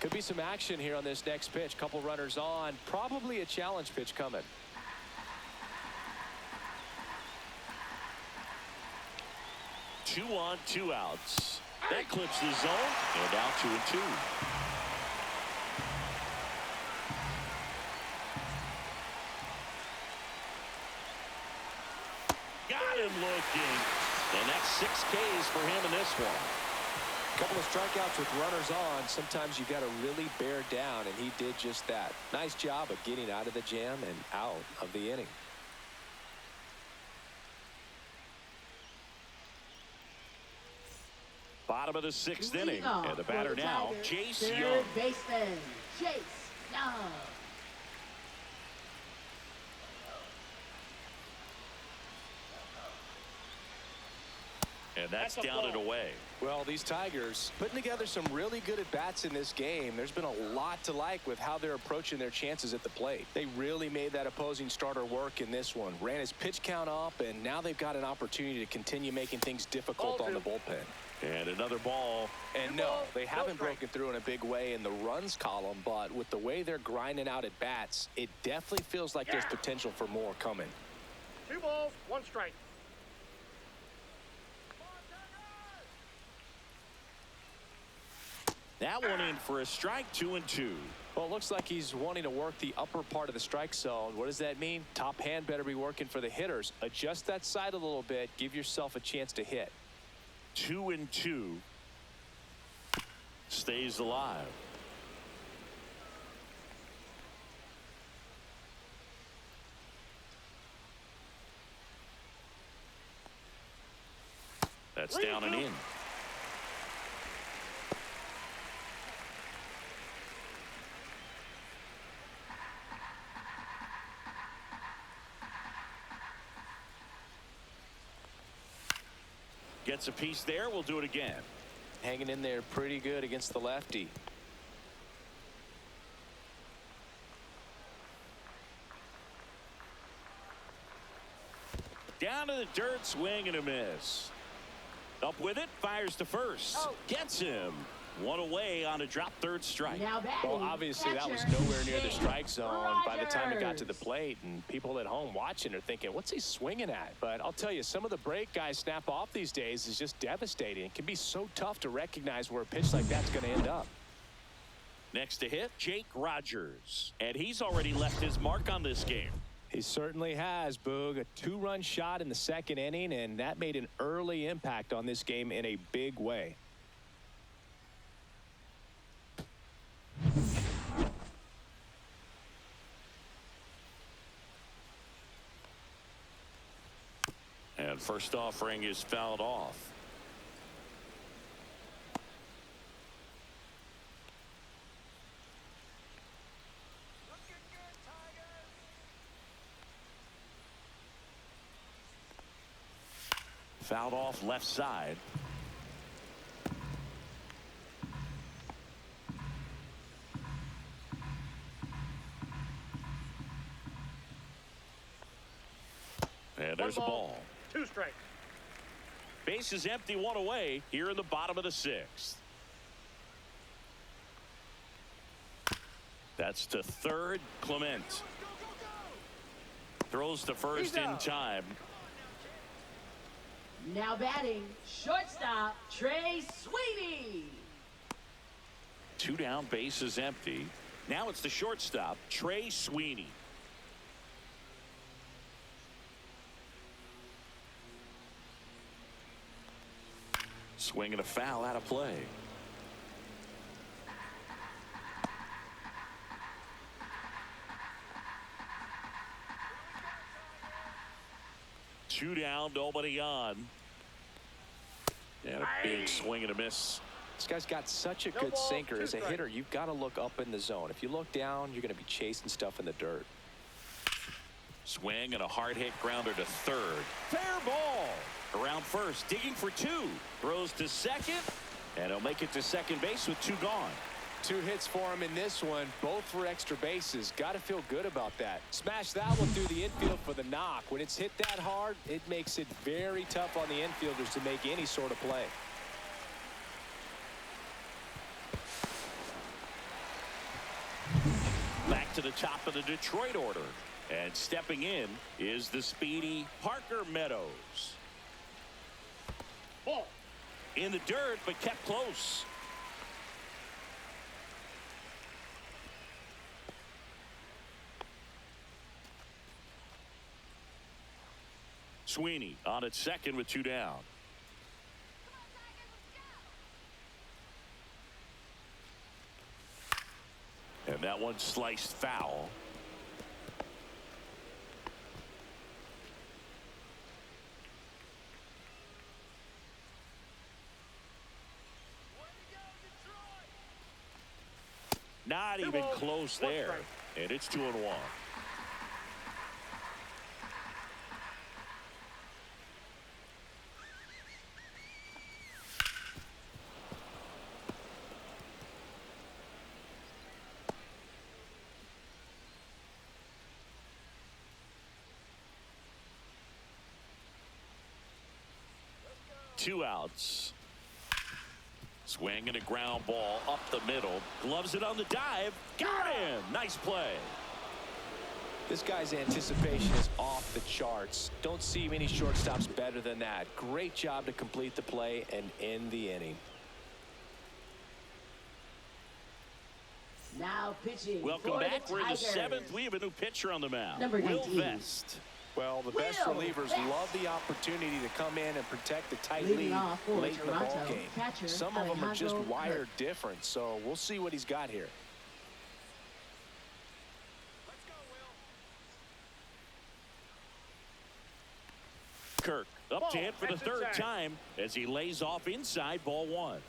Could be some action here on this next pitch. Couple runners on. Probably a challenge pitch coming. 2 on, 2 outs. That clips the zone, and now 2 and 2. Got him looking. And that's 6 Ks for him in this one. Couple of strikeouts with runners on. Sometimes you got to really bear down, and he did just that. Nice job of getting out of the jam and out of the inning. Bottom of the 6th inning, and the batter now, Chase Young. Third baseman, Chase Young. And that's That's a down and ball. away. Well, these Tigers putting together some really good at-bats in this game. There's been a lot to like with how they're approaching their chances at the plate. They really made that opposing starter work in this one. Ran his pitch count up, and now they've got an opportunity to continue making things difficult on the bullpen. And another ball. And no, they haven't broken through in a big way in the runs column, but with the way they're grinding out at bats, it definitely feels like there's potential for more coming. 2 balls, 1 strike. That one in for a strike, 2 and 2. Well, it looks like he's wanting to work the upper part of the strike zone. What does that mean? Top hand better be working for the hitters. Adjust that side a little bit. Give yourself a chance to hit. 2 and 2. Stays alive. That's down and in. Gets a piece there. We'll do it again. Hanging in there pretty good against the lefty. into the dirt, swing and a miss. Up with it, fires to first. Gets him. One away on a drop third strike. Now batting, Well, obviously that was catcher, nowhere near the Jake strike zone by the time it got to the Rogers. plate, and people at home watching are thinking, what's he swinging at? But I'll tell you, some of the break guys snap off these days is just devastating. It can be so tough to recognize where a pitch like that's going to end up. Next to hit, Jake Rogers. And he's already left his mark on this game. He certainly has, Boog. A two-run shot in the second inning, and that made an early impact on this game in a big way. And first offering is fouled off. Fouled off left side. And there's a ball. 2 strikes. Base is empty, one away here in the bottom of the 6th. That's to third. Clement throws to first in time. Now batting, shortstop, Trey Sweeney. 2 down, base is empty. Now it's the shortstop, Trey Sweeney. Swing and a foul out of play. Two down, nobody on. And a big swing and a miss. This guy's got such a No good ball, sinker. 2 As a strikes. hitter, you've got to look up in the zone. If you look down, you're going to be chasing stuff in the dirt. Swing and a hard hit grounder to third. Fair ball. Around first, digging for 2. Throws to second, and he'll make it to second base with 2 gone. 2 hits for him in this one, both for extra bases. Got to feel good about that. Smash that one through the infield for the knock. When it's hit that hard, it makes it very tough on the infielders to make any sort of play. Back to the top of the Detroit order. And stepping in is the speedy Parker Meadows. Ball. In the dirt, but kept close. Sweeney on at second with 2 down. And that one sliced foul. Not 2 even balls, close 1 there. strike. And it's 2-1. Two outs. Swing and a ground ball up the middle. Gloves it on the dive. Got him. Nice play. This guy's anticipation is off the charts. Don't see many shortstops better than that. Great job to complete the play and end the inning. Now pitching Welcome for back. the We're in the Tigers. 7th. We have a new pitcher on the mound. Number Will 19. Vest. Well, the best Will relievers Vest. love the opportunity to come in and protect the tight Leading lead off for late in the ball Toronto, game. catcher Some of them are just Alejandro wired Kirk. different, so we'll see what he's got here. Kirk up Ball, to hit for the that's 3rd inside. time as he lays off inside ball 1.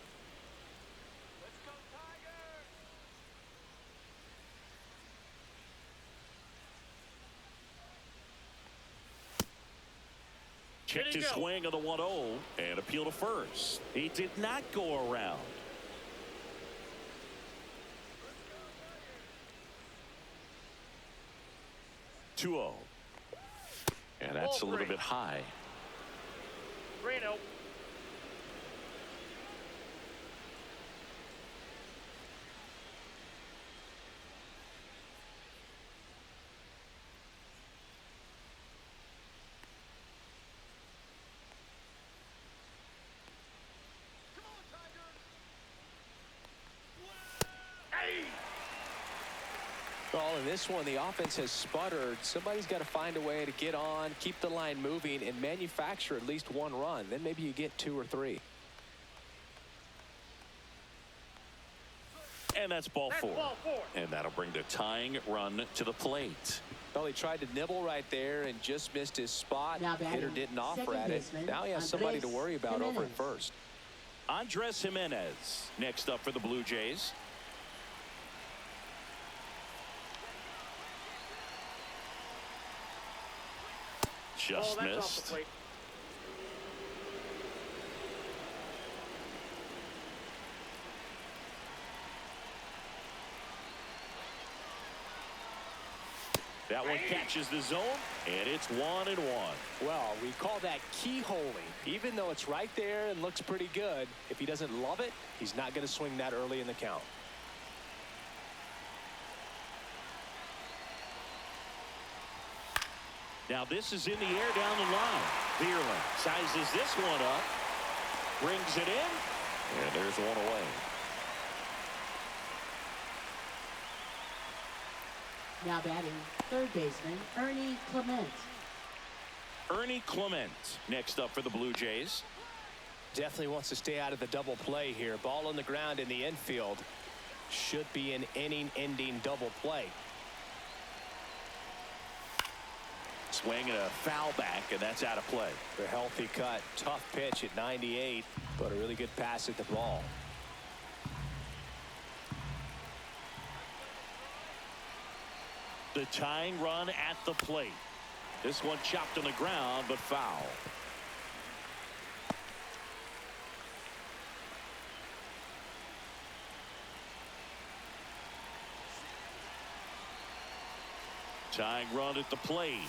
Checked Here his you go. swing on the 1-0 and appeal to first. He did not go around. Two 0. And that's a Ball little 3. bit high. nope. Well, in this one, the offense has sputtered. Somebody's got to find a way to get on, keep the line moving, and manufacture at least one run. Then maybe you get 2 or 3. And that's ball That's four. ball 4. And that'll bring the tying run to the plate. Well, he tried to nibble right there and just missed his spot. Now batting, Hitter didn't offer second at it. baseman, Now he has somebody to Andres worry about over at Jimenez. first. Andres Jimenez next up for the Blue Jays. Just That's off the missed. plate. That one catches the zone, and it's 1-1. Well, we call that keyholing. Even though it's right there and looks pretty good, if he doesn't love it, he's not going to swing that early in the count. Now this is in the air down the line. Vierling sizes this one up, brings it in, and there's one away. Now batting, third baseman, Ernie Clement. Ernie Clement next up for the Blue Jays. Definitely wants to stay out of the double play here. Ball on the ground in the infield. Should be an inning-ending double play. Swing and a foul back, and that's out of play. A healthy cut. Tough pitch at 98, but a really good pass at the ball. The tying run at the plate. This one chopped on the ground, but foul. Tying run at the plate.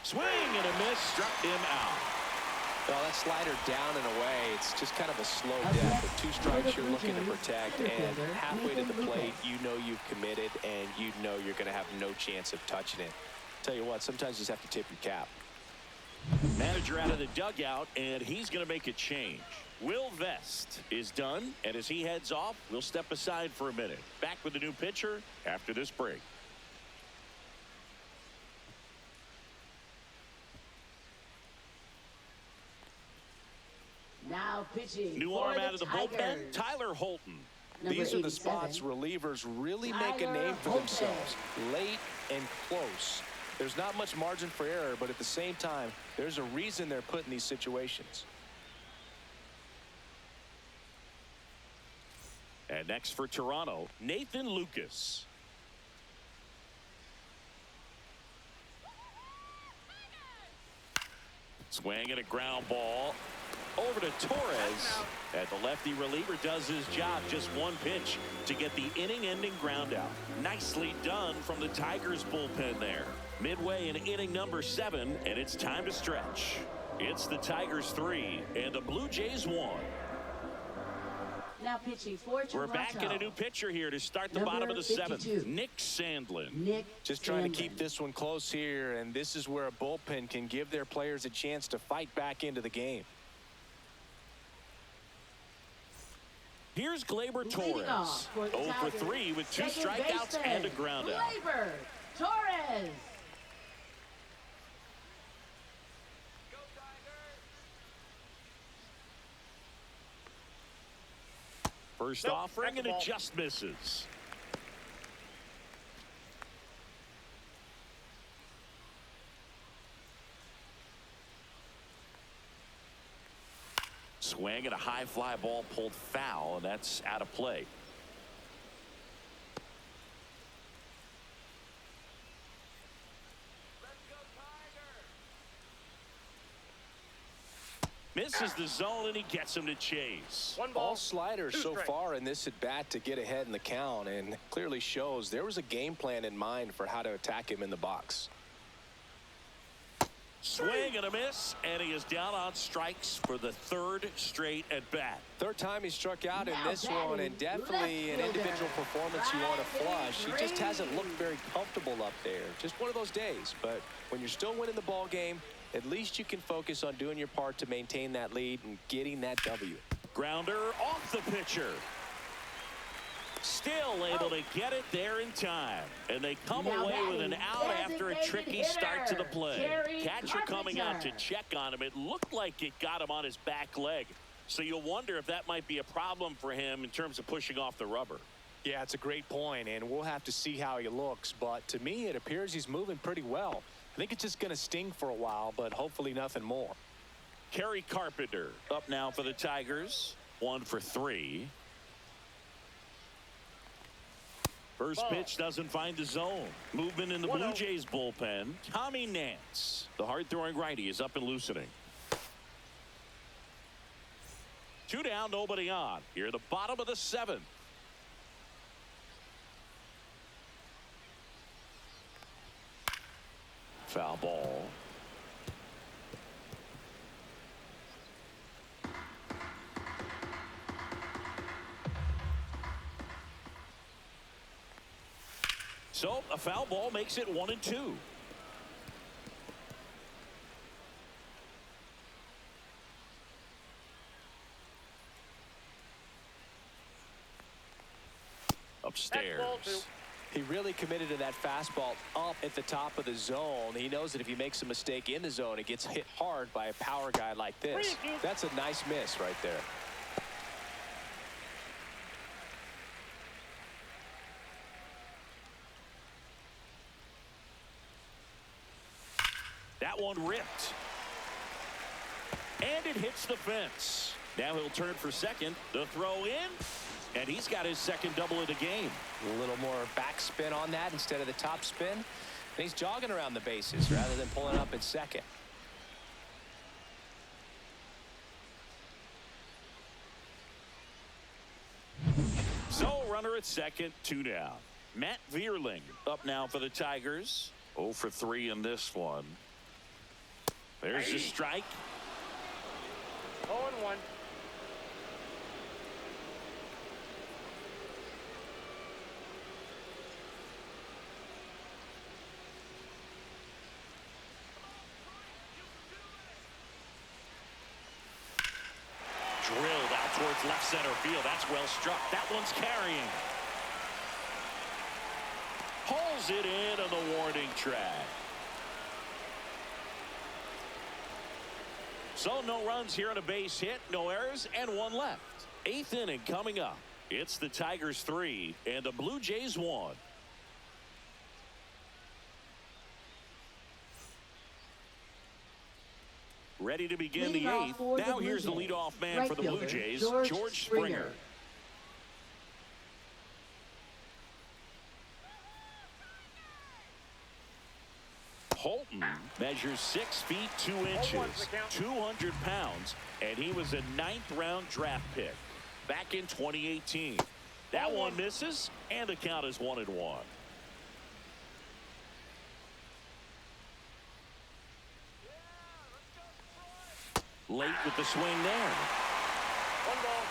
Swing and a miss, struck him out. Well, that slider down and away, it's just kind of a slow death. With 2 strikes you're looking to protect, and halfway to the plate, you know you've committed, and you know you're going to have no chance of touching it. Tell you what, sometimes you just have to tip your cap. Manager out of the dugout, and he's going to make a change. Will Vest is done, and as he heads off, we'll step aside for a minute. Back with the new pitcher after this break. Now pitching. New for arm out of the bullpen, Tigers. Tyler Holton. Number These are the 87, spots relievers really make a Tyler name for Holton. themselves. Late and close. There's not much margin for error, but at the same time, there's a reason they're put in these situations. And next for Toronto, Nathan Lucas. Swing and a ground ball over to Torres. And the lefty reliever does his job. Just one pitch to get the inning-ending ground out. Nicely done from the Tigers bullpen there. Midway in inning number 7, and it's time to stretch. It's the Tigers 3 and the Blue Jays 1. Now pitching for Toronto. We're back in a new pitcher here to start the Number bottom of the 52. 7th. Nick Sandlin. Nick Just trying to Sandlin. keep this one close here, and this is where a bullpen can give their players a chance to fight back into the game. Here's Gleyber Leading Torres. off for the 0 for Tigers, 3 with 2 second strikeouts baseman, and a ground out. Gleyber Torres. First Nope, offering, that's and a it ball. just misses. Swing and a high fly ball pulled foul, and that's out of play. Misses the zone, and he gets him to chase. One ball. All sliders 2 so strikes. far in this at bat to get ahead in the count, and clearly shows there was a game plan in mind for how to attack him in the box. Swing and a miss, and he is down on strikes for the third straight at bat. Third time he struck out in this one, and definitely an individual performance you want to flush. He just hasn't looked very comfortable up there. Just one of those days. But when you're still winning the ball game, at least you can focus on doing your part to maintain that lead and getting that W. Grounder off the pitcher. Still able to get it there in time. And they come away with an out after a tricky start to the play. Catcher coming out to check on him. It looked like it got him on his back leg. So you'll wonder if that might be a problem for him in terms of pushing off the rubber. Yeah, it's a great point, and we'll have to see how he looks. But to me, it appears he's moving pretty well. I think it's just going to sting for a while, but hopefully nothing more. Kerry Carpenter up now for the Tigers. 1 for 3. First pitch doesn't find the zone. Movement in the Blue Jays bullpen. Tommy Nance, the hard-throwing righty, is up and loosening. 2 down, nobody on. Here at the bottom of the 7th. Foul ball. So a foul ball makes it 1-2. Upstairs. He really committed to that fastball up at the top of the zone. He knows that if he makes a mistake in the zone, it gets hit hard by a power guy like this. That's a nice miss right there. That one ripped. And it hits the fence. Now he'll turn for second. The throw in. And he's got his second double of the game. A little more backspin on that instead of the top spin. And he's jogging around the bases rather than pulling up at second. So runner at second, 2 down. Matt Vierling up now for the Tigers. 0 for 3 in this one. There's the strike. 0-1. Drilled out towards left center field. That's well struck. That one's carrying. Pulls it in on the warning track. So no runs here on a base hit, no errors, and 1 left. 8th inning coming up. It's the Tigers 3 and the Blue Jays 1. Ready to begin the 8th. Now here's the leadoff man for the Blue Jays, George Springer. Holton measures 6 feet 2 inches, 200 pounds, and he was a 9th round draft pick back in 2018. That one misses, and the count is 1-1. Late with the swing there. 1 ball,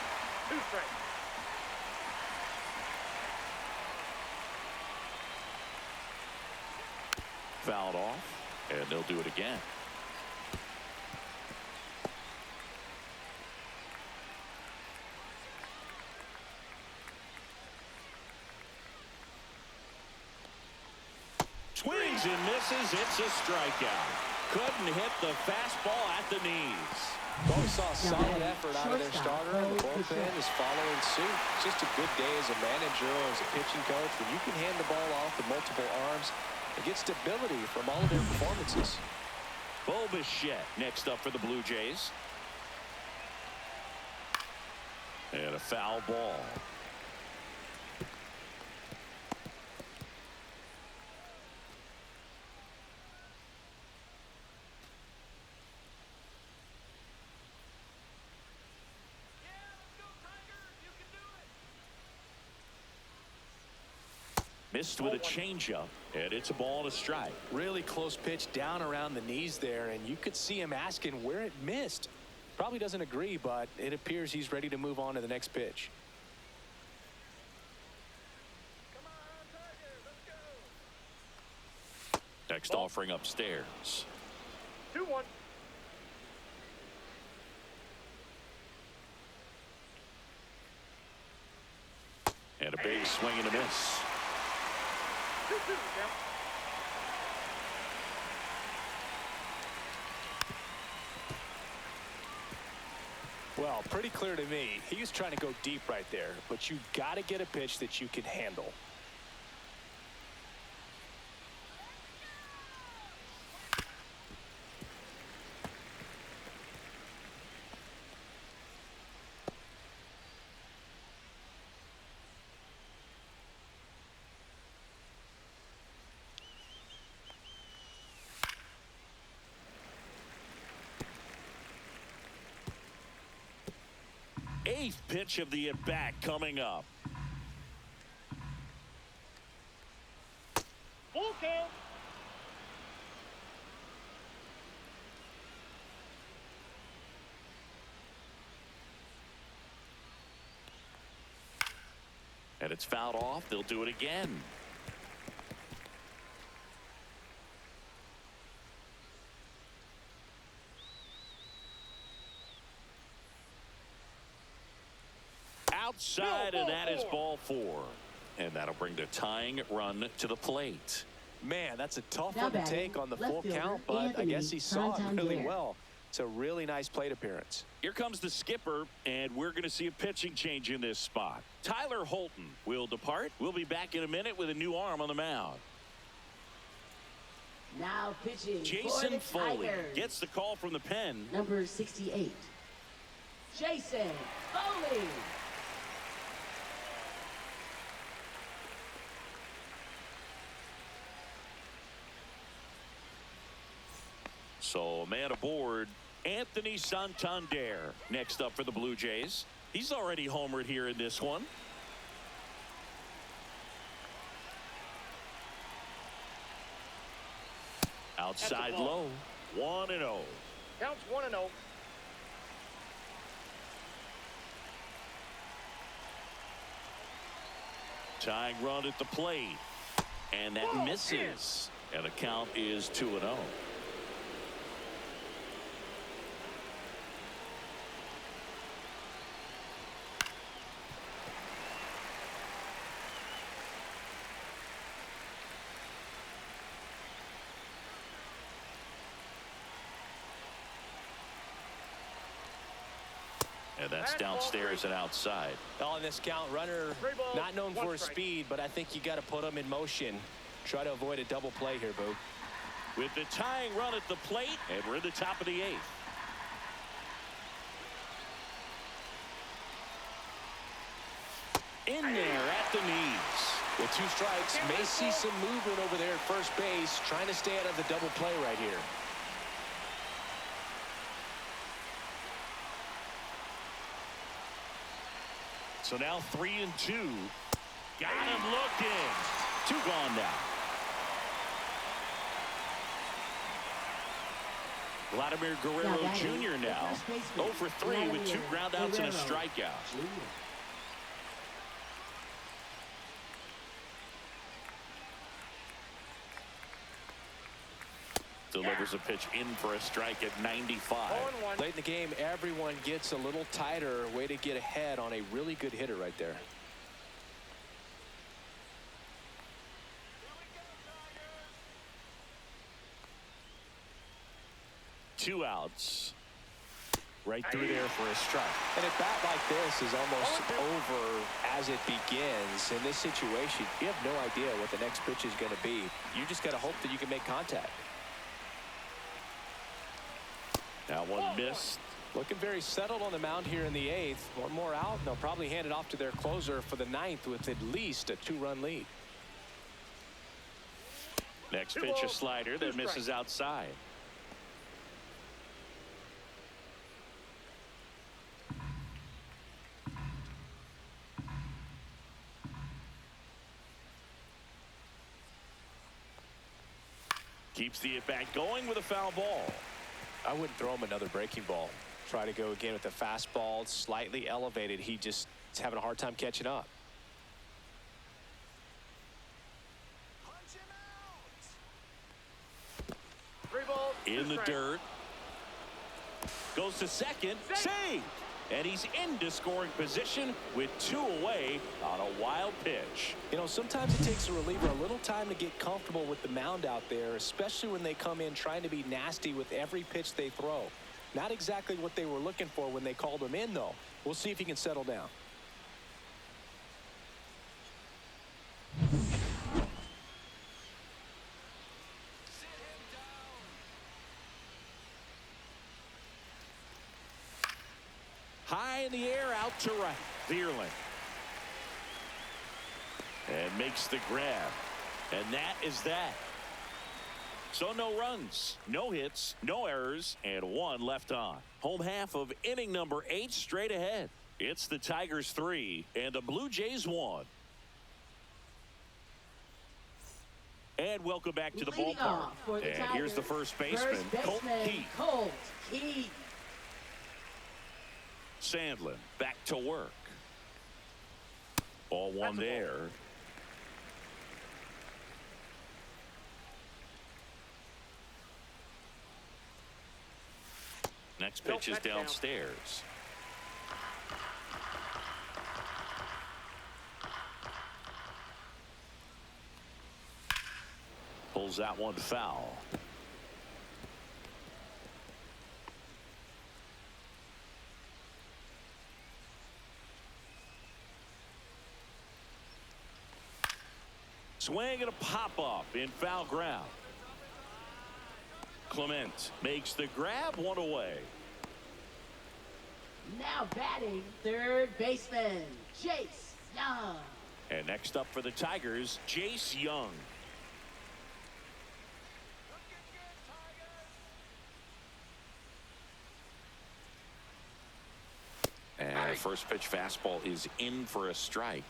2 strikes. Fouled off, and they'll do it again. Swings and misses. It's a strikeout. Couldn't hit the fastball at the knees. Well, we saw a solid effort out of their starter, and the bullpen is following suit. It's just a good day as a manager or as a pitching coach when you can hand the ball off with multiple arms and get stability from all of their performances. Bo Bichette next up for the Blue Jays. And a foul ball. Missed with a changeup, and it's a ball to strike. Really close pitch down around the knees there, and you could see him asking where it missed. Probably doesn't agree, but it appears he's ready to move on to the next pitch. Come on, Tigers, let's go. Next offering upstairs. 2-1. And a big swing and a miss. 2-2 count. Well, pretty clear to me. He was trying to go deep right there, but you got to get a pitch that you can handle. Eighth pitch of the at-bat coming up. Full count. And it's fouled off. They'll do it again. Outside, and that is ball 4. And that'll bring the tying run to the plate. Man, that's a tough Now one to batting, take on the left full fielder, count, but I Anthony guess he saw it really Santander. well. It's a really nice plate appearance. Here comes the skipper, and we're going to see a pitching change in this spot. Tyler Holton will depart. We'll be back in a minute with a new arm on the mound. Now pitching for Jason the Foley Tigers. gets the call from the pen. Number 68. Jason Foley. So, man aboard, Anthony Santander. Next up for the Blue Jays. He's already homered here in this one. Outside low. 1-0. Counts 1-0. Tying run at the plate. And that misses. And the count is 2-0. And that's downstairs and outside. On this count, runner 3 balls, not known 1 for his strike. speed, but I think you got to put him in motion. Try to avoid a double play here, Boo. With the tying run at the plate, and we're in the top of the 8th. In there at the knees. With 2 strikes, may see some movement over there at first base, trying to stay out of the double play right here. So now 3-2. Got him looking. 2 gone now. Vladimir Guerrero Now batting, Jr. the now first baseman, 0 for 3 with 2 Vladimir groundouts and a Guerrero strikeout. Jr. Delivers a pitch in for a strike at 95. 0-1. Late in the game, everyone gets a little tighter. Way to get ahead on a really good hitter right there. Two outs. Right through there for a strike. And a bat like this is almost over as it begins. In this situation, you have no idea what the next pitch is going to be. You just got to hope that you can make contact. That one missed. Looking very settled on the mound here in the 8th. One more out, and they'll probably hand it off to their closer for the 9th with at least a 2-run lead. Next 2 pitch, a balls, slider 2 that misses strikes. outside. Keeps the at-bat going with a foul ball. I wouldn't throw him another breaking ball. Try to go again with the fastball, slightly elevated. He just is having a hard time catching up. Punch him out. 3 balls. 2 In the strikes. dirt. Goes to second. Saved. And he's into scoring position with 2 away on a wild pitch. You know, sometimes it takes a reliever a little time to get comfortable with the mound out there, especially when they come in trying to be nasty with every pitch they throw. Not exactly what they were looking for when they called him in, though. We'll see if he can settle down. Sit him down. High in the air, out to right. Veerling. And makes the grab. And that is that. So no runs, no hits, no errors, and 1 left on. Home half of inning number 8 straight ahead. It's the Tigers 3 and the Blue Jays 1. And welcome back to the Leading ballpark. off for the And here's the Tigers, first baseman, Colt Keith. Colt Keith. Sandlin back to work. Ball 1 That's a ball. there. Next pitch is that's down. downstairs. Pulls that one foul. Swing and a pop-up in foul ground. Clement makes the grab, 1 away. Now batting third baseman, Jace Young. And next up for the Tigers, Jace Young. And the first pitch fastball is in for a strike.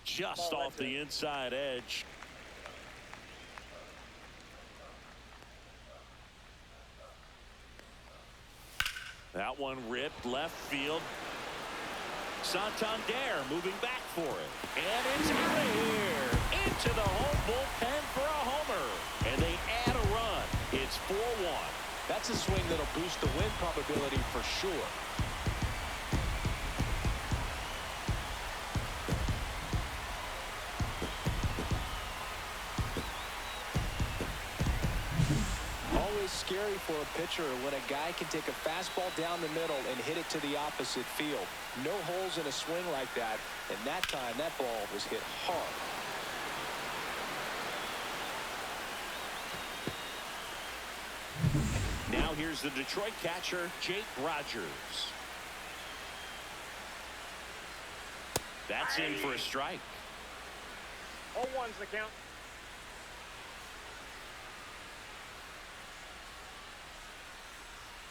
Just off the inside edge. That one ripped left field. Santander moving back for it. And it's out of here. Into the home bullpen for a homer. And they add a run. It's 4-1. That's a swing that'll boost the win probability for sure. Always scary for a pitcher when a guy can take a fastball down the middle and hit it to the opposite field. No holes in a swing like that, and that time that ball was hit hard. Now here's the Detroit catcher, Jake Rogers. That's in for a strike. 0-1's the count.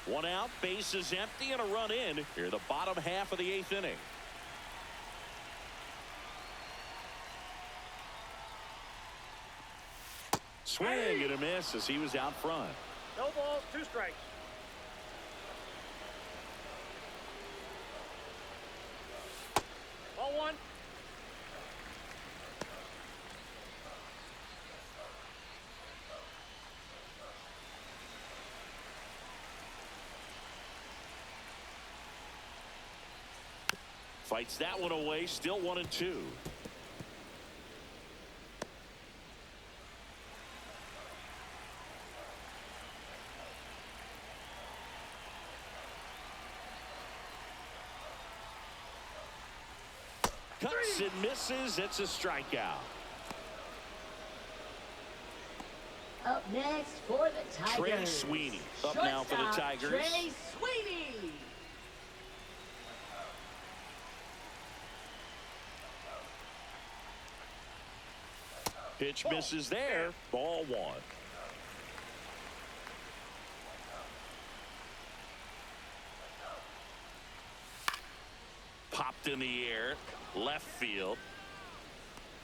One out, bases empty, and a run in here the bottom half of the 8th inning. Swing and a miss as he was out front. No balls, 2 strikes. Ball 1. Fights that one away, still 1-2. Cuts and misses. It's a strikeout. Up next for the Tigers, Trey Sweeney up now for the shortstop, Tigers. Trey Sweeney. Pitch misses there. Ball 1. popped in the air. Left field.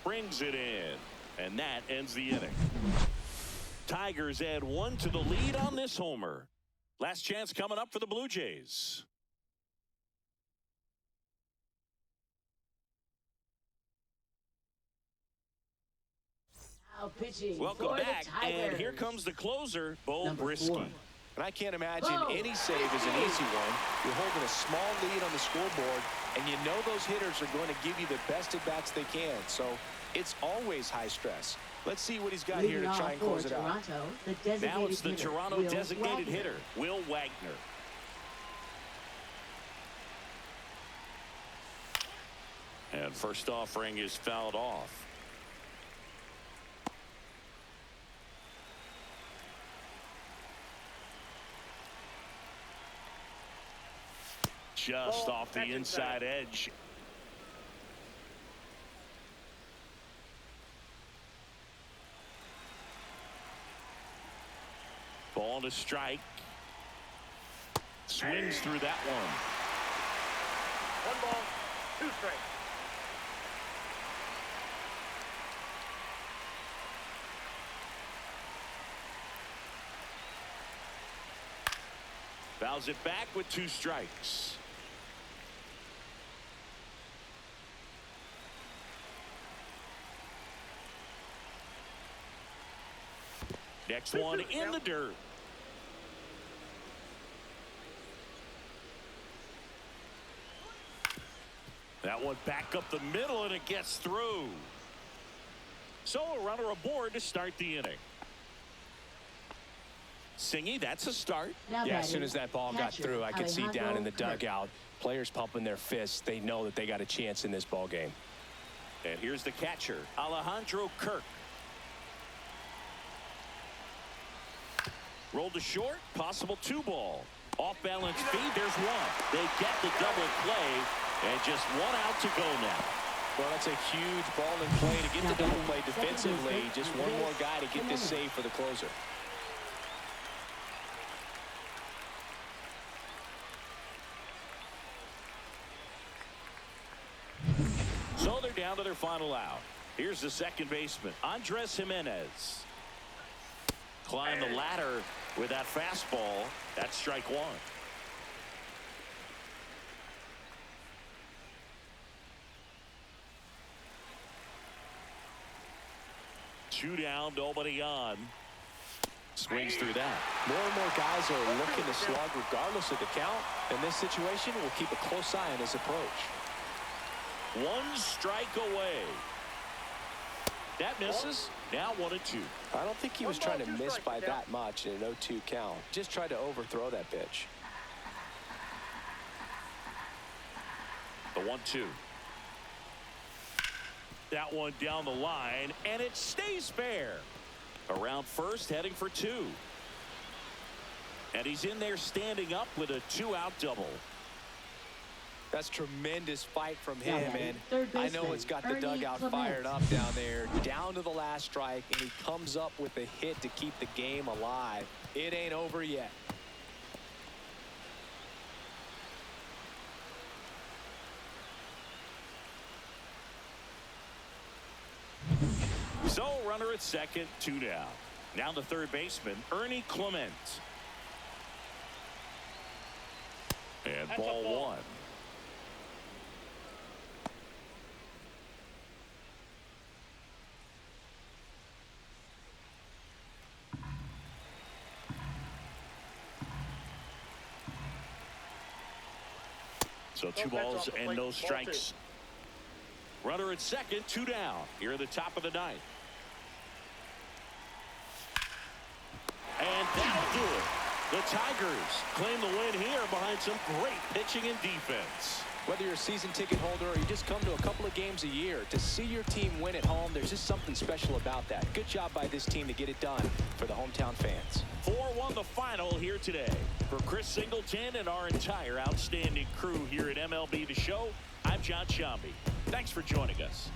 Brings it in. And that ends the inning. Tigers add 1 to the lead on this homer. Last chance coming up for the Blue Jays. Now pitching Welcome for back, the Tigers. and here comes the closer, Bo Number Brisky. 4. And I can't imagine Oh. any save is an easy one. You're holding a small lead on the scoreboard, and you know those hitters are going to give you the best at-bats they can. So it's always high stress. Let's see what he's got here Leading to off try and for close it out. Toronto, the designated Now it's the hitter, Toronto Will designated Wagner. hitter, Will Wagner. And first offering is fouled off. Just Ball, off the that's inside inside. edge. Ball to strike. Swings through that one. 1 ball, 2 strikes. Fouls it back with 2 strikes. Next one in the dirt. That one back up the middle, and it gets through. So a runner aboard to start the inning. Singy, that's a start. Now Yeah, as soon batting, as that ball got catcher, through, I could see down in the Alejandro Kirk. dugout, players pumping their fists. They know that they got a chance in this ball game. And here's the catcher, Alejandro Kirk. Rolled to short, possible 2 ball. Off balance feed, there's 1. They get the double play, and just 1 out to go now. Well, that's a huge ball in play to get the double play defensively. Just one more guy to get this save for the closer. So they're down to their final out. Here's the second baseman, Andres Jimenez. Climb the ladder with that fastball. That's strike 1. Two down, nobody on. Swings through that. More and more guys are looking to slug regardless of the count. In this situation, we'll keep a close eye on his approach. 1 strike away. That misses. Now 1-2. I don't think he was trying to 1 ball, 2 miss strikes, by yeah. that much in an 0-2 count. Just tried to overthrow that pitch. The 1-2. That one down the line, and it stays fair. Around first, heading for 2. And he's in there standing up with a 2-out double. That's tremendous fight from Now him, batting, and third I baseman, know it's got the Ernie dugout Clement. fired up down there, down to the last strike, and he comes up with a hit to keep the game alive. It ain't over yet. So runner at second, 2 down. Now the third baseman, Ernie Clement. And That's a ball ball. 1. So 2 Don't catch balls off the and plate. no Ball 2. strikes. Runner at second, 2 down. Here at the top of the 9th. And that'll do it. The Tigers claim the win here behind some great pitching and defense. Whether you're a season ticket holder or you just come to a couple of games a year, to see your team win at home, there's just something special about that. Good job by this team to get it done for the hometown fans. 4-1 the final here today. For Chris Singleton and our entire outstanding crew here at MLB The Show, I'm John Shambi. Thanks for joining us.